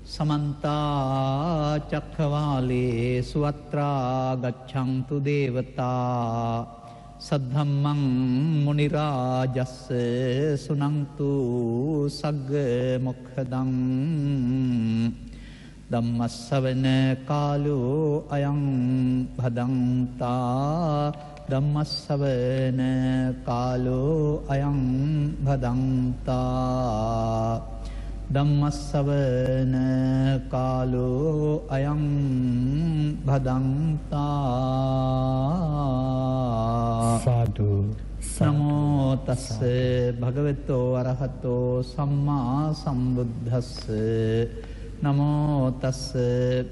समन्ता चक्रवालेषु अत्रा गच्छन्तु देवता सद्धम्मं मुनिराजस्स सुनन्तु सग्गमुखदं धम्मस्सवන कालो अयं भदन्ता धम्मस्सवන कालो अयं भदन्ता ධම්මස්සවන කාලෝ අයං භදන්තා සාදු නමෝ තස්ස භගවතෝ අරහතෝ සම්මා සම්බුද්දස්ස නමෝ තස්ස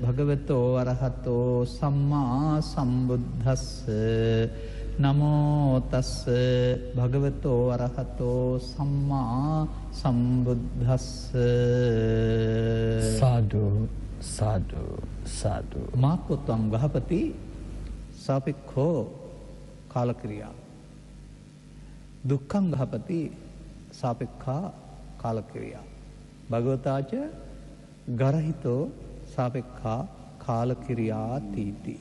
භගවතෝ අරහතෝ සම්මා සම්බුද්දස්ස නමෝ තස්ස භගවතෝ අරහතෝ සම්මා සම්බුද්දස්ස සාදු සාදු සාදු මාකොත්තං ගහපති සාපික්ඛෝ කාලක්‍රියා දුක්ඛං ගහපති සාපික්ඛා කාලක්‍රියා භගවතාච ගරහිතෝ සාපික්ඛා කාලක්‍රියා තීති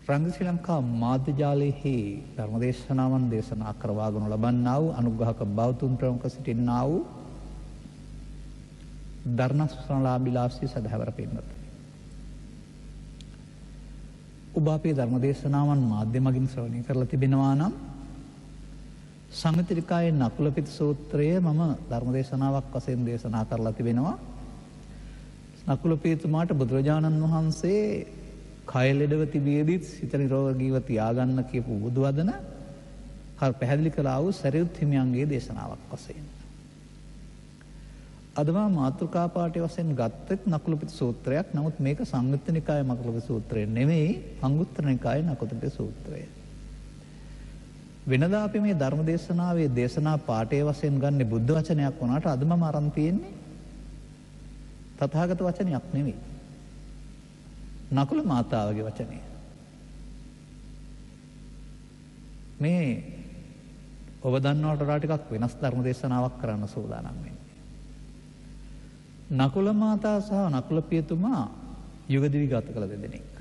රංග ශ්‍රී ලංකා මාධ්‍ය ජාලයෙහි ධර්මදේශනාවන් දේශනා කරවාගනු ලබන්නා වූ අනුග්‍රහක බෞතුන් ප්‍රමුඛ සිටින්නා වූ ධර්මස්වලාභිලාසී සදහැවර පින්වත්නි. ඔබ අපේ ධර්මදේශනාවන් මාධ්‍ය මගින් ශ්‍රවණය කරලා තිබෙනවා නම් සංයුත්තිකායේ නකුලපිත සූත්‍රය මම ධර්මදේශනාවක් වශයෙන් දේශනා කරලා තිබෙනවා. නකුලපිතුමාට බුදුරජාණන් වහන්සේ කය ලෙඩව තිබියදීත් සිත නිරෝගීව තියාගන්න කියපු බුදු වදන පැහැදිලි කළා වූ සරියුත් හිමියන්ගේ දේශනාවක් වශයෙන්. අද මා මාතෘකා පාඨය වශයෙන් ගත්තත් නකුලපිත සූත්‍රයක්. නමුත් මේක සංයුත්ත නිකායේ නකුලපිත සූත්‍රය නෙමෙයි, අංගුත්තර නිකායේ නකුලපිත සූත්‍රය. වෙනදා අපි මේ ධර්ම දේශනාවේ දේශනා පාඨය වශයෙන් ගන්න බුද්ධ වචනයක් වුණාට අද මම අරන් තියෙන්නේ තථාගත වචනයක් නෙමෙයි. නකුල මාතාවගේ වචනය. මේ ඔබ දන්නවට වඩා ටිකක් වෙනස් ධර්ම දේශනාවක් කරන්න සූදානම් වෙන්නේ. නකුල මාතා සහ නකුල පියතුමා යුගදිවි ගත කළ දෙදෙනෙක්.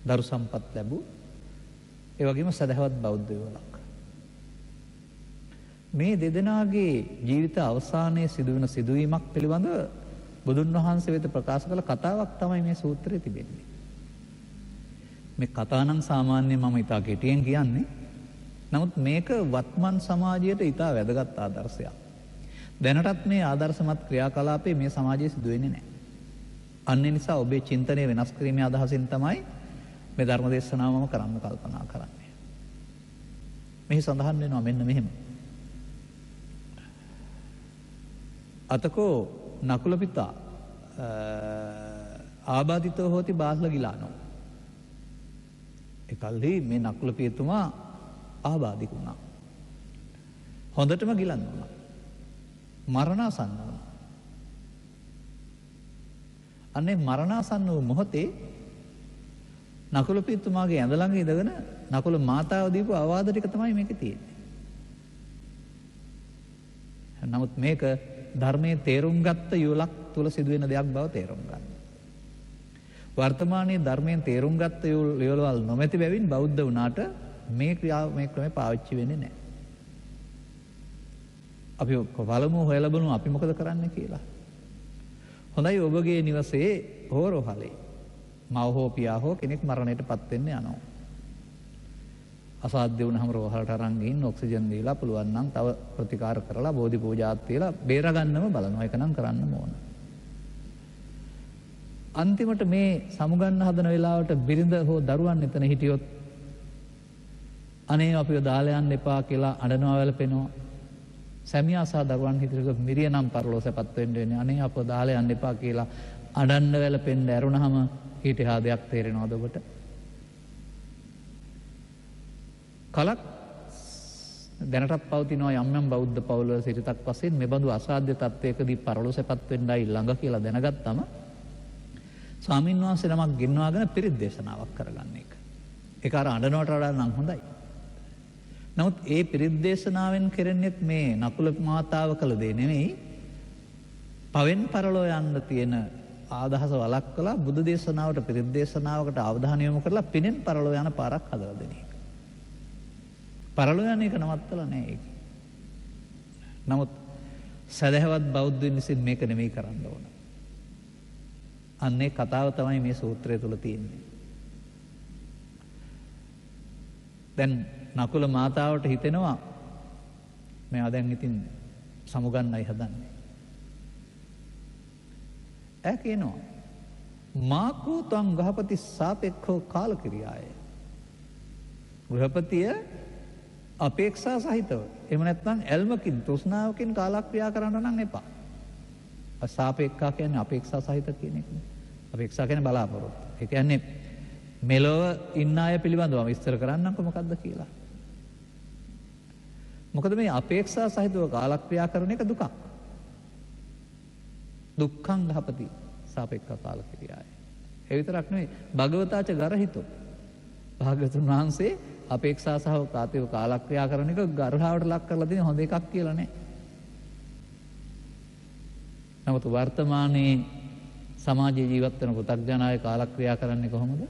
දරු සම්පත් ලැබූ ඒ වගේම සදහවත් බෞද්ධ යුවලක්. මේ දෙදෙනාගේ ජීවිත අවසානයේ සිදුවන සිදුවීමක් පිළිබඳව බුදුන් වහන්සේ වෙත ප්‍රකාශ කළ කතාවක් තමයි මේ සූත්‍රයේ තිබෙන්නේ. මේ කතාව නම් සාමාන්‍යයෙන් මම ඉතා කෙටියෙන් කියන්නේ. නමුත් මේක වත්මන් සමාජයට ඉතා වැදගත් ආදර්ශයක්. දැනටත් මේ ආදර්ශමත් ක්‍රියාකලාපේ මේ සමාජයේ සිදු වෙන්නේ නැහැ. අන්න ඒ නිසා ඔබේ චින්තනය වෙනස් කිරීමේ අදහසින් තමයි මේ ධර්ම දේශනාවම කරන්න කල්පනා කරන්නේ. මෙහි සඳහන් වෙනවා මෙන්න මෙහෙම. අතකෝ නකුල පිතා ආබාධිතෝ හෝති බාහ්ල ගිලානෝ. එකල්හි මේ නකුල පියතුමා ආබාධික වුණා. හොඳටම ගිලන් වුණා. මරණාසන්න වුණා. අනේ මරණාසන්න වූ මොහොතේ නකුල පියතුමාගේ ඇඳ ළඟ ඉඳගෙන නකුල මාතාව දීපු අවවාද ටික තමයි මේකේ තියෙන්නේ. නමුත් මේක ධර්මයේ තේරුම් ගත්ත යුවලක් තුල සිදුවෙන දෙයක් බව තේරුම් ගන්න. වර්තමානයේ ධර්මයෙන් තේරුම් ගත්ත යුවලවල් නොමැති බැවින් බෞද්ධ වුණාට මේ ක්‍රමය පාවිච්චි වෙන්නේ නැහැ. අපි බලමු හොයලා බලමු අපි මොකද කරන්න කියලා. හොඳයි ඔබගේ නිවසේ හෝ රෝහලේ මව හෝ පියා හෝ කෙනෙක් මරණයටපත් වෙන්න යනවා. අසාධ්‍ය වුණාම රෝහලට අරන් ගිහින් ඔක්සිජන් දීලා පුළුවන් නම් තව ප්‍රතිකාර කරලා බෝධි පූජාත් තියලා බේරගන්නම බලනවා. ඒක නම් කරන්න ඕන. අන්තිමට මේ සමුගන්න හදන වෙලාවට බිරිඳ හෝ දරුවන් එතන හිටියොත් අනේ අපිව දාලා යන්න එපා කියලා අඬනවා වැළපෙනවා. සැමියා සහ දරුවන් හිටියොත් මිරිය නම් පරලෝසපත් වෙන්න වෙන්නේ. අනේ අපව දාලා යන්න එපා කියලා අඬන්න වැළපෙන්න ඇරුණාම ඊට එහා දෙයක් තේරෙනවද ඔබට? කලක් දැනටත් පවතිනවා යම් යම් බෞද්ධ පවුල්වල සිරිතක් වශයෙන් මෙබඳු අසාධ්‍ය තත්ත්වයකදී පරලෝසපත් වෙන්නයි ළඟ කියලා දැනගත්තම ස්වාමීන් වහන්සේ නමක් ගෙන්වාගෙන පිරිත් දේශනාවක් කරගන්න එක. ඒක අර අඬනවට වඩා නම් හොඳයි. නමුත් ඒ පිරිත් දේශනාවෙන් කරන්නේත් මේ නකුල මාතාව කළ දේ නෙමෙයි. පවෙන් පරලෝ යන්න තියෙන ආදහස වළක්වලා බුදු දේශනාවට පිරිත් දේශනාවකට අවධානය යොමු කරලා පිනෙන් පරලෝ යන පාරක් හදලා දෙන එක. පරලෝ යන එක නවත්තලා නෑ ඒක. නමුත් සදහවත් බෞද්ධයින් විසින් මේක නෙමෙයි කරන්න ඕන. අන්නේ කතාව තමයි මේ සූත්‍රය තුල තියෙන්නේ. දැන් නකුල මාතාවට හිතෙනවා මෙයා දැන් ඉතින් සමුගන්නයි හදන්නේ. ඈ කියනවා මාකෝ තං ගහපති සාපේක්ඛෝ කාලකිරියාය. ගෘහපතිය අපේක්ෂා සහිතව එහෙම නැත්නම් ඇල්මකින් තෘෂ්ණාවකින් කාලක්‍රියා කරන්න නම් එපා. සාපේක්ඛා කියන්නේ අපේක්ෂා සහිත කියන එක. අපේක්ෂා කියන්නේ බලාපොරොත්තු. ඒ කියන්නේ මෙලොව ඉන්න අය පිළිබඳව විස්තර කරන්නම්කො මොකද්ද කියලා. මොකද මේ අපේක්ෂා සහිතව කාලක්‍රියා කරන එක දුකක්. දුක්ඛං ගහපති සාපේක්ඛා කාලකිරියාය. ඒ විතරක් නෙවෙයි භගවතාච ගරහිතෝ. භාග්‍යවතුන් වහන්සේ අපේක්ෂා සහව කාතේව කාලක්‍රියා කරන එක ගර්හාවට ලක් කරලා තියෙන හොඳ එකක් කියලා නෑ. නමුත් වර්තමානයේ සමාජයේ ජීවත් වෙන පුතග්ජනය කාලක්‍රියා කරන්නේ කොහොමද?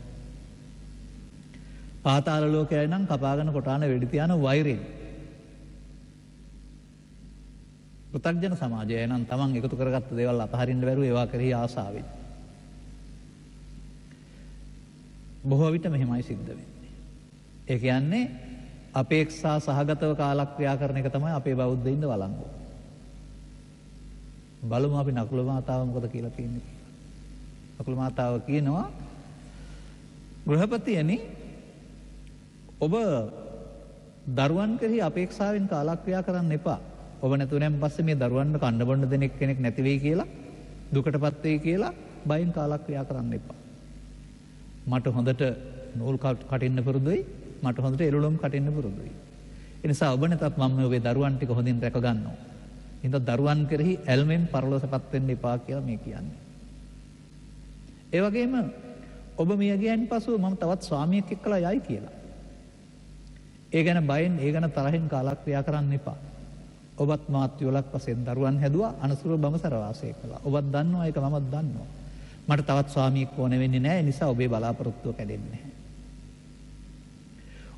පාතාල ලෝකයයි නම් කපාගෙන කොටාන වෙඩි තියාන වෛරයෙන්. පුතග්ජන සමාජය නම් තමන් එකතු කරගත්ත දේවල් අතහරින්න බැරුව ඒවා කෙරෙහි ආසාවෙන්. බොහෝ විට මෙහෙමයි සිද්ධ වෙන්නේ. ඒ කියන්නේ අපේක්ෂා සහගතව කාලක්‍රියා කරන එක තමයි අපේ බෞද්ධයින්ද වළංගු. බලමු අපි නකුල මාතාව මොකද කියලා කියන්නේ. නකුල මාතාව කියනවා ගෘහපතියනි ඔබ දරුවන් කෙරෙහි අපේක්ෂාවෙන් කාලක්‍රියා කරන්න එපා. ඔබ නැතුණෙන් පස්සේ මේ දරුවන්ට කන්න බොන්න දෙන කෙනෙක් නැති වෙයි කියලා දුකටපත් වෙයි කියලා බයෙන් කාලක්‍රියා කරන්න එපා. මට හොඳට නූල් කටින්න පුරුදුයි. මට හොඳට එළුළුම් කටින්න පුරුදුයි. ඒ නිසා ඔබ නැතත් මම ඔබේ දරුවන් ටික හොඳින් රැක ගන්නවා. එහෙනම් දරුවන් කෙරෙහි ඇල්මෙන් පරලෝසපත් වෙන්න එපා කියලා මේ කියන්නේ. ඒ වගේම ඔබ මිය ගියන් පසු මම තවත් ස්වාමියෙක් එක්කලා යයි කියලා. ඒ ගැන බයෙන් ඒ ගැන තරහින් කාලක්‍රියා කරන්න එපා. ඔබත් මාත් යොලක් වශයෙන් දරුවන් හැදුවා අනසුර බඹසර වාසය කළා. ඔබත් දන්නවා ඒක මමත් දන්නවා. මට තවත් ස්වාමියෙක් ඕන වෙන්නේ නැහැ. ඒ නිසා ඔබේ බලාපොරොත්තුව කැඩෙන්නේ නැහැ.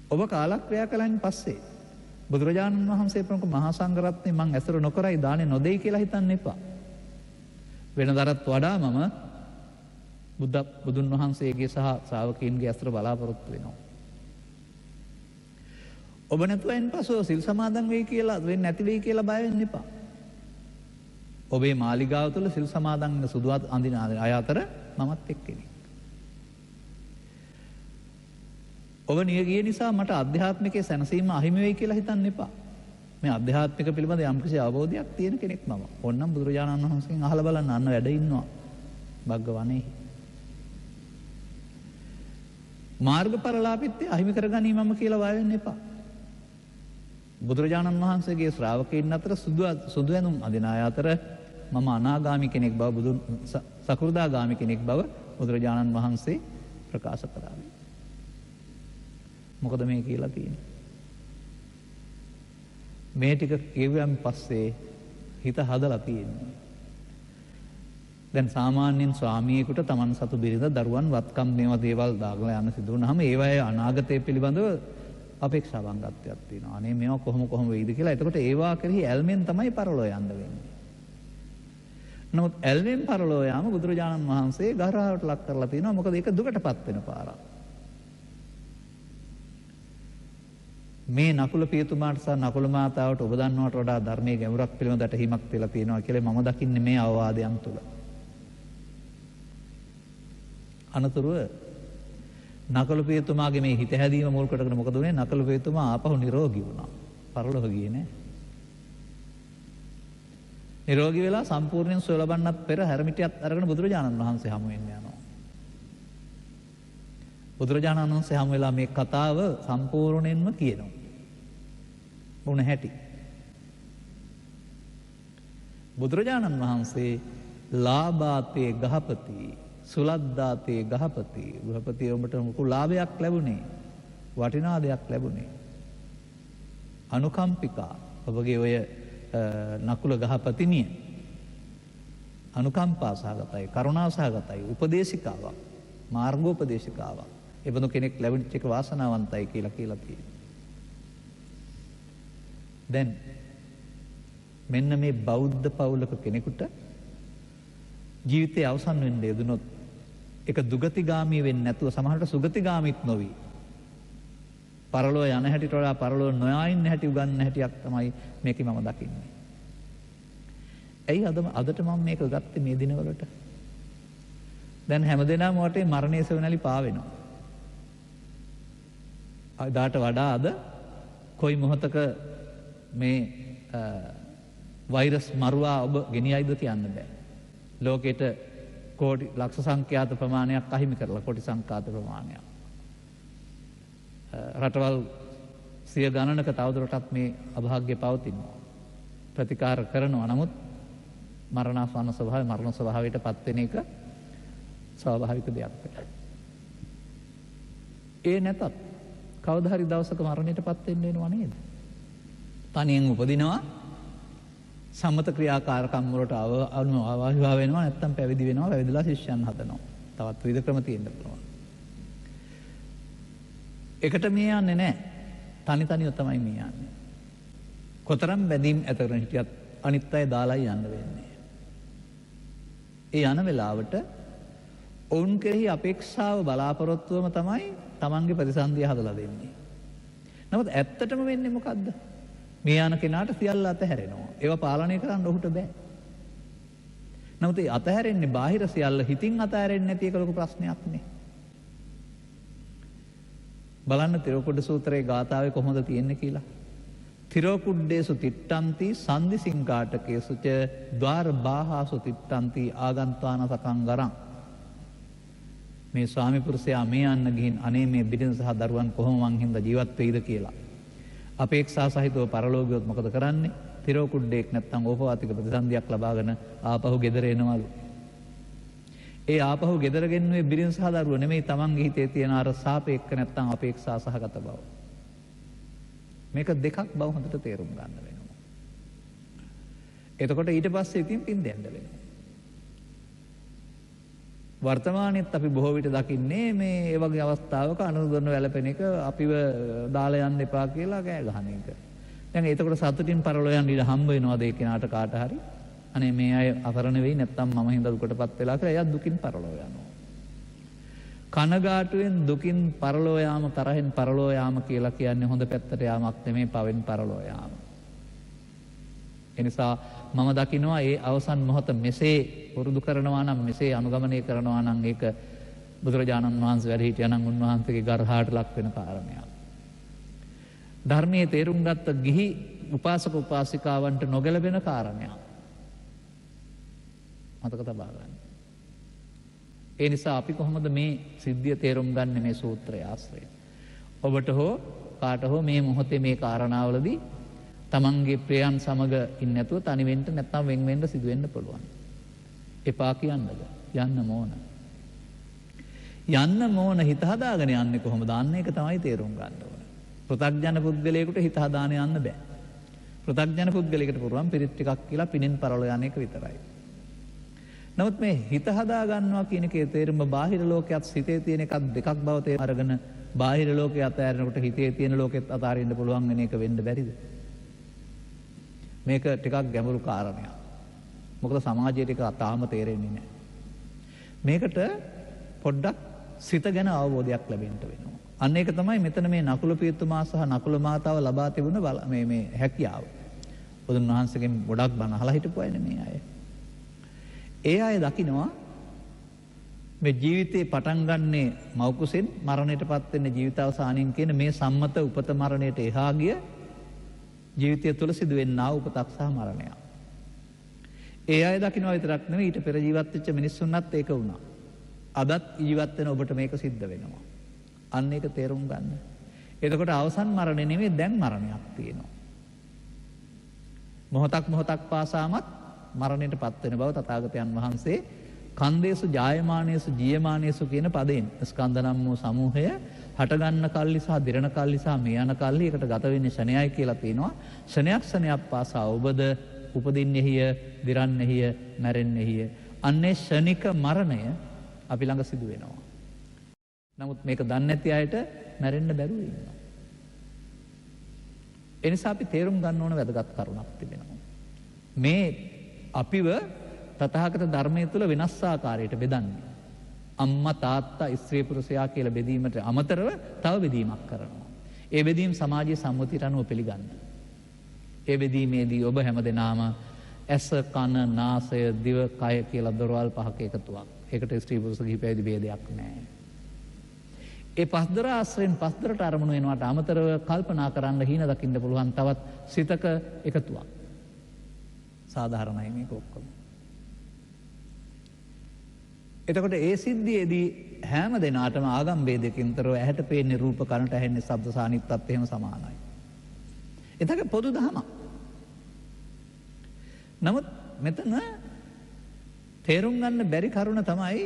ඔබ කාලක්‍රියා කළාන් පස්සේ බුදුරජාණන් වහන්සේ ප්‍රමුඛ මහා සංඝරත්නය මං ඇසුර නොකරයි දානේ නොදෙයි කියලා හිතන්න එපා. වෙනදටත් වඩා මම බුදුන් වහන්සේගේ සහ ශ්‍රාවකයන්ගේ ඇසුර බලාපොරොත්තු වෙනවා. ඔබ නැතුවෙන් පසුව සිල් සමාදන් වෙයි කියලා වෙන්නේ නැති වෙයි කියලා බය වෙන්න එපා. ඔබේ මාලිගාව තුළ සිල් සමාදන් වෙන සුදු අඳින අය අතර මමත් එක්කෙනෙක්. ඔබ නිය ගිය නිසා මට අධ්‍යාත්මිකයේ සැනසීම අහිමි වෙයි කියලා හිතන්න එපා. මේ අධ්‍යාත්මික පිළිබඳ යම්කිසි අවබෝධයක් තියෙන කෙනෙක් මම. ඕනනම් බුදුරජාණන් වහන්සේගෙන් අහලා බලන්න අන්න වැඩ ඉන්නවා. භග්ගවනේ. මාර්ගඵලලාභිත්‍ය අහිමි කරගනීමම කියලා බය වෙන්න එපා. බුදුරජාණන් වහන්සේගේ ශ්‍රාවකයන් අතර සුදු ඇඳුම් අඳින අය අතර මම අනාගාමි කෙනෙක් බව සකෘදාගාමි කෙනෙක් බව බුදුරජාණන් වහන්සේ ප්‍රකාශ කළා. මොකද මේ කියලා තියෙන්නේ? මේ ටික කියුවම් පස්සේ හිත හදලා තියෙන්නේ. දැන් සාමාන්‍යයෙන් ස්වාමියෙකුට Taman සතු බිරිඳ දරුවන් වත්කම් මේවා දේවල් දාගලා යන සිදු වුණාම ඒවායේ අනාගතය පිළිබඳව අපේක්ෂාවන් ගන්නක් තියෙනවා. අනේ මේවා කොහොම වෙයිද කියලා. එතකොට ඒවා කෙරෙහි ඇල්මෙන් තමයි පරලෝ යන්න වෙන්නේ. නමුත් ඇල්මෙන් පරලෝ යාම බුදුරජාණන් වහන්සේ ගහරාවට ලක් කරලා තියෙනවා. මොකද ඒක දුකටපත් වෙන පාරක්. මේ නකුල පියතුමාට සහ නකුල මාතාවට ඔබ දන්නවට වඩා ධර්මයේ ගැඹුරක් පිළිබඳට හිමක් තියලා තියෙනවා කියලා මම දකින්නේ මේ අවවාදයන් තුළ. අනතුරුව නකුල පියතුමාගේ මේ හිත හැදීම මුල් කොටගෙන මොකද වුනේ? නකුල පියතුමා ආපහු නිරෝගී වුණා. පරලොව ගියේ නෑ. නිරෝගී වෙලා සම්පූර්ණයෙන් සුව ලබන්නත් පෙර හැරමිටියත් අරගෙන බුදුරජාණන් වහන්සේ හමු වෙන්න යනවා. බුදුරජාණන් වහන්සේ හමු වෙලා මේ කතාව සම්පූර්ණයෙන්ම කියනවා. මොන හැටි? බුදුරජාණන් වහන්සේ ලාභාතේ ගහපති සුලද්දාතේ ගහපති ගෘහපති ඔබට මොකු ලාභයක් ලැබුණේ? වටිනා දෙයක් ලැබුණේ. අනුකම්පිකා ඔබගේ ඔය නකුල ගහපතිනිය අනුකම්පා සහගතයි, කරුණා සහගතයි, උපදේශිකාවක්, මාර්ගෝපදේශිකාවක්. එබඳු කෙනෙක් ලැබිච්ච එක වාසනාවන්තයි කියලා තියෙනවා. දැන් මෙන්න මේ බෞද්ධ පවුලක කෙනෙකුට ජීවිතය අවසන් වෙන්න යෙදුනොත් ඒක දුගතිගාමී වෙන්නේ නැතුව සමහරට සුගතිගාමීත් නොවි. පරලෝ යන හැටිට වඩා පරලෝ නොයා ඉන්න හැටි උගන්න හැටියක් තමයි මේකේ මම දකින්නේ. ඇයි අදට මම මේක ගත්තේ මේ දිනවලට? දැන් හැමදෙනාම වටේ මරණයේ සෙවණලි පාවෙනවා. අදාට වඩා අද කොයි මොහොතක මේ වෛරස් මරුවා ඔබ ගෙනියයිද කියන්න බෑ. ලෝකෙට කෝටි ලක්ෂ සංඛ්‍යාත ප්‍රමාණයක් අහිමි කරලා කොටි සංඛ්‍යාත ප්‍රමාණයක්. රටවල් සිය ගණනක තවදුරටත් මේ අභාග්‍ය පවතිනවා. ප්‍රතිකාර කරනවා. නමුත් මරණාසන්න ස්වභාවය මරණ ස්වභාවයට පත්වෙන එක ස්වාභාවික දෙයක් වෙලා. ඒ නැතත් කවදා හරි දවසක මරණයට පත් වෙන්න වෙනවා නේද? තනියෙන් උපදිනවා, සම්මත ක්‍රියාකාරකම් වලට අවවාහිවා වෙනවා, නැත්තම් පැවිදි වෙනවා, පැවිදිලා ශිෂ්‍යයන් හදනවා. තවත් විවිධ ක්‍රම තියෙන්න පුළුවන්. එකට මේ යන්නේ නැහැ. තනියව තමයි මේ යන්නේ. කොතරම් බැඳීම් ඇත කරන හිටියත් අනිත් අය දාලායි යන්න වෙන්නේ. ඒ යන වෙලාවට ඔවුන් කෙරෙහි අපේක්ෂාව බලාපොරොත්තුවම තමයි තමන්ගේ ප්‍රතිසන්දිය හදලා දෙන්නේ. නමුත් ඇත්තටම වෙන්නේ මොකද්ද? මේ යන කෙනාට සියල්ල අතහැරෙනවා. ඒවා පාලනය කරන්න ඔහුට බෑ. නමුත් ඒ අතහැරෙන්නේ බාහිර සියල්ල හිතින් අතහැරෙන්නේ නැති එක ලොකු ප්‍රශ්නයක් නේ. බලන්න තිරෝකුඩ සූත්‍රයේ ගාථාවේ කොහොමද තියෙන්නේ කියලා. තිරෝකුඩ්ඩේසු තිට්ඨන්ති සන්දි සිංකාටකේසු ච ద్వාර බාහාසු තිට්ඨන්ති ආගන්තාන සකංගරං. මේ ස්වාමි පුරුෂයා මේ යන්න ගිහින් අනේ මේ බිරිඳ සහ දරුවන් කොහොම මං හින්දා ජීවත් වෙයිද කියලා අපේක්ෂා සහිතව පරලෝකියොත් මොකද කරන්නේ? තිරෝකුඩ්ඩේක් නැත්තම් ඕපවාතික ප්‍රතිසන්දියක් ලබාගෙන ආපහු ගෙදර එනවලු. ඒ ආපහු ගෙදර ගෙන්නුවේ බිරිඳ සහ දරුවෝ නෙමෙයි, තමන්ගේ හිතේ තියෙන අර සාපේක්ෂ නැත්තම් අපේක්ෂා සහගත බව. මේක දෙකක් බව හොඳට තේරුම් ගන්න වෙනවා. එතකොට ඊට පස්සේ ඉතින් පින් දෙන්න වෙනවා. වර්තමානයේත් අපි බොහෝ විට දකින්නේ මේ ඒ වගේ අවස්ථාවක අනුදුරන වැළපෙන එක, අපිව දාලා යන්න එපා කියලා කෑ ගහන එක. දැන් එතකොට සතුටින් පරලෝ යන්න ඉඩ හම්බ වෙනවද ඒ කෙනාට කාට හරි? අනේ මේ අය අසරණ වෙයි නැත්තම් මම හින්දා දුකටපත් වෙලා කියලා එයා දුකින් පරලෝ යනවා. කනගාටුවෙන් දුකින් පරලෝ යාම, තරහෙන් පරලෝ යාම කියලා කියන්නේ හොඳ පැත්තට යාමක් නෙමෙයි, පවෙන් පරලෝ යාම. එනිසා මම දකිනවා ඒ අවසන් මොහොත මෙසේ පුරුදු කරනවා නම්, මෙසේ අනුගමනය කරනවා නම් ඒක බුදුරජාණන් වහන්සේ වැඩ හිටියා නම් උන්වහන්සේගේ ගර්හාට ලක් වෙන කාරණයක්. ධර්මයේ තේරුම් ගත්ත ගිහි උපාසක උපාසිකාවන්ට නොගැලපෙන කාරණයක්. මතක තබා ගන්න. ඒ නිසා අපි කොහොමද මේ සිද්ධිය තේරුම් ගන්න මේ සූත්‍රය ආශ්‍රයෙන්? ඔබට හෝ කාට හෝ මේ මොහොතේ මේ කාරණාවලදී තමන්ගේ ප්‍රියයන් සමග ඉන්නේ නැතුව තනි වෙන්න නැත්නම් වෙන් වෙන්න සිදු වෙන්න පුළුවන්. එපා කියන්නද? යන්න ඕන. යන්න ඕන. හිත හදාගෙන යන්නේ කොහොමද? අන්න ඒක තමයි තේරුම් ගන්න ඕන. පෘථග්ජන පුද්ගලයෙකුට හිත හදාගෙන යන්න බෑ. පෘථග්ජන පුද්ගලයෙකුට පුරුවන් පිරිත් ටිකක් කියලා පිනෙන් පරලෝ යන එක විතරයි. නමුත් මේ හිත හදා ගන්නවා කියන එකේ තේරුම බාහිර ලෝකයක් හිතේ තියෙන එකක් දෙකක් බව තේරුම් අරගෙන බාහිර ලෝකයේ අතහැරනකොට හිතේ තියෙන ලෝකෙත් අතාරින්න පුළුවන් වෙන එක වෙන්න බැරිද? මේක ටිකක් ගැඹුරු කාරණයක්. මොකද සමාජයට ඒක තාම තේරෙන්නේ නැහැ. මේකට පොඩ්ඩක් සිත ගැන අවබෝධයක් ලැබෙන්න වෙනවා. අන්න ඒක තමයි මෙතන මේ නකුල පියතුමා සහ නකුල මාතාව ලබා තිබුණ මේ හැකියාව. බුදුන් වහන්සේගෙන් ගොඩක් බණ අහලා හිටපු අය නෙමේ අය. ඒ අය දකිනවා මේ ජීවිතේ පටන් ගන්නේ මව් කුසෙන්, මරණයටපත් වෙන්නේ ජීවිතාවසානයෙන් කියන මේ සම්මත උපත මරණයට එහා ගිය ජීවිතය තුළ සිදුවෙන්නා උපතක් සහ මරණයක්. ඒ අය දකිනවා විතරක් නෙවෙයි, ඊට පෙර ජීවත් වෙච්ච මිනිස්සුන්වත් ඒක වුණා. අදත් ජීවත් වෙන ඔබට මේක සිද්ධ වෙනවා. අන්න ඒක තේරුම් ගන්න. එතකොට අවසන් මරණය නෙවෙයි, දැන් මරණයක් තියෙනවා. මොහොතක් පාසාමත් මරණයටපත් වෙන බව තථාගතයන් වහන්සේ කන්දේසු ජායමානේසු ජීයමානේසු කියන පදයෙන් ස්කන්ධ නම් වූ සමූහය හටගන්න කල්ලි සහ දිරණ කල්ලි සහ මේ යන කල්ලි එකට ගත වෙන්නේ ශණයයි කියලා තියෙනවා. ශණයක් පාසා ඔබද උපදින්නේහිය, දිරන්නේහිය, මැරෙන්නේහිය. අන්නේ ෂණික මරණය අපි ළඟ සිදු වෙනවා. නමුත් මේක දන්නේ නැති අයට මැරෙන්න බැරුව ඉන්නවා. ඒ නිසා අපි තේරුම් ගන්න ඕන වැදගත් කරුණක් තිබෙනවා. මේ අපිව තථාගත ධර්මයේ තුල වෙනස් ආකාරයකට බෙදන්නේ. අම්මා තාත්තා ස්ත්‍රී පුරුෂයා කියලා බෙදීමට අමතරව තව බෙදීමක් කරනවා. ඒ බෙදීම සමාජීය සම්මුතියට අනුව පිළිගන්න. ඒ බෙදීමේදී ඔබ හැමදෙනාම ඇස කන නාසය දිව කය කියලා දොරවල් පහක එකතුවක්. ඒකට ස්ත්‍රී පුරුෂ කිහිපයේදී ભેදයක් නැහැ. ඒ පස්දර ආශ්‍රයෙන් පස්දරට අරමුණු වෙනවට අමතරව කල්පනා කරන්න හීන දකින්න පුළුවන් තවත් සිතක එකතුවක්. සාධාරණයි මේක ඔක්කොම. එතකොට ඒ සිද්ධියේදී හැම දෙනාටම ආගම් ભેදකින් තොරව ඇහැට පේන්නේ රූප කනට ඇහෙන්නේ ශබ්ද සානිත්තත් එහෙම සමානයි. එතක පොදු දහමක්. නමුත් මෙතන තේරුම් ගන්න බැරි කරුණ තමයි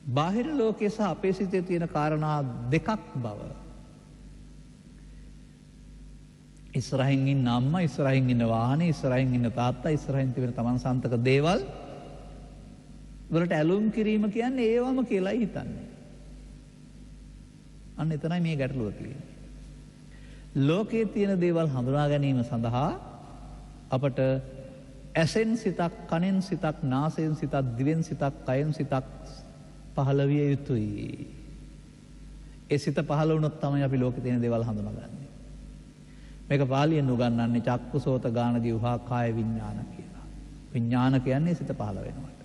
බාහිර ලෝකයේ සහ අපේ සිතේ තියෙන කාරණා දෙකක් බව. ඉස්සරහින් ඉන්න අම්මා, ඉස්සරහින් ඉන්න වාහනේ, ඉස්සරහින් ඉන්න තාත්තා, ඉස්සරහින් තිබෙන තමන් සන්තක දේවල් වලට ඇලුම් කිරීම කියන්නේ ඒවම කියලා හිතන්නේ. අන්න එතනයි මේ ගැටලුව තියෙන්නේ. ලෝකයේ තියෙන දේවල් හඳුනා ගැනීම සඳහා අපට ඇසෙන් සිතක්, කනෙන් සිතක්, නාසයෙන් සිතක්, දිවෙන් සිතක්, කයෙන් සිතක් පහළ විය යුතුයි. ඒ සිත පහළ වුණොත් තමයි අපි ලෝකේ තියෙන දේවල් හඳුනාගන්නේ. මේක පාලියෙන් උගන්වන්නේ චක්කු සෝත ගාන දිවහා කාය විඥාන කියලා. විඥාන කියන්නේ සිත පහළ වෙනවට.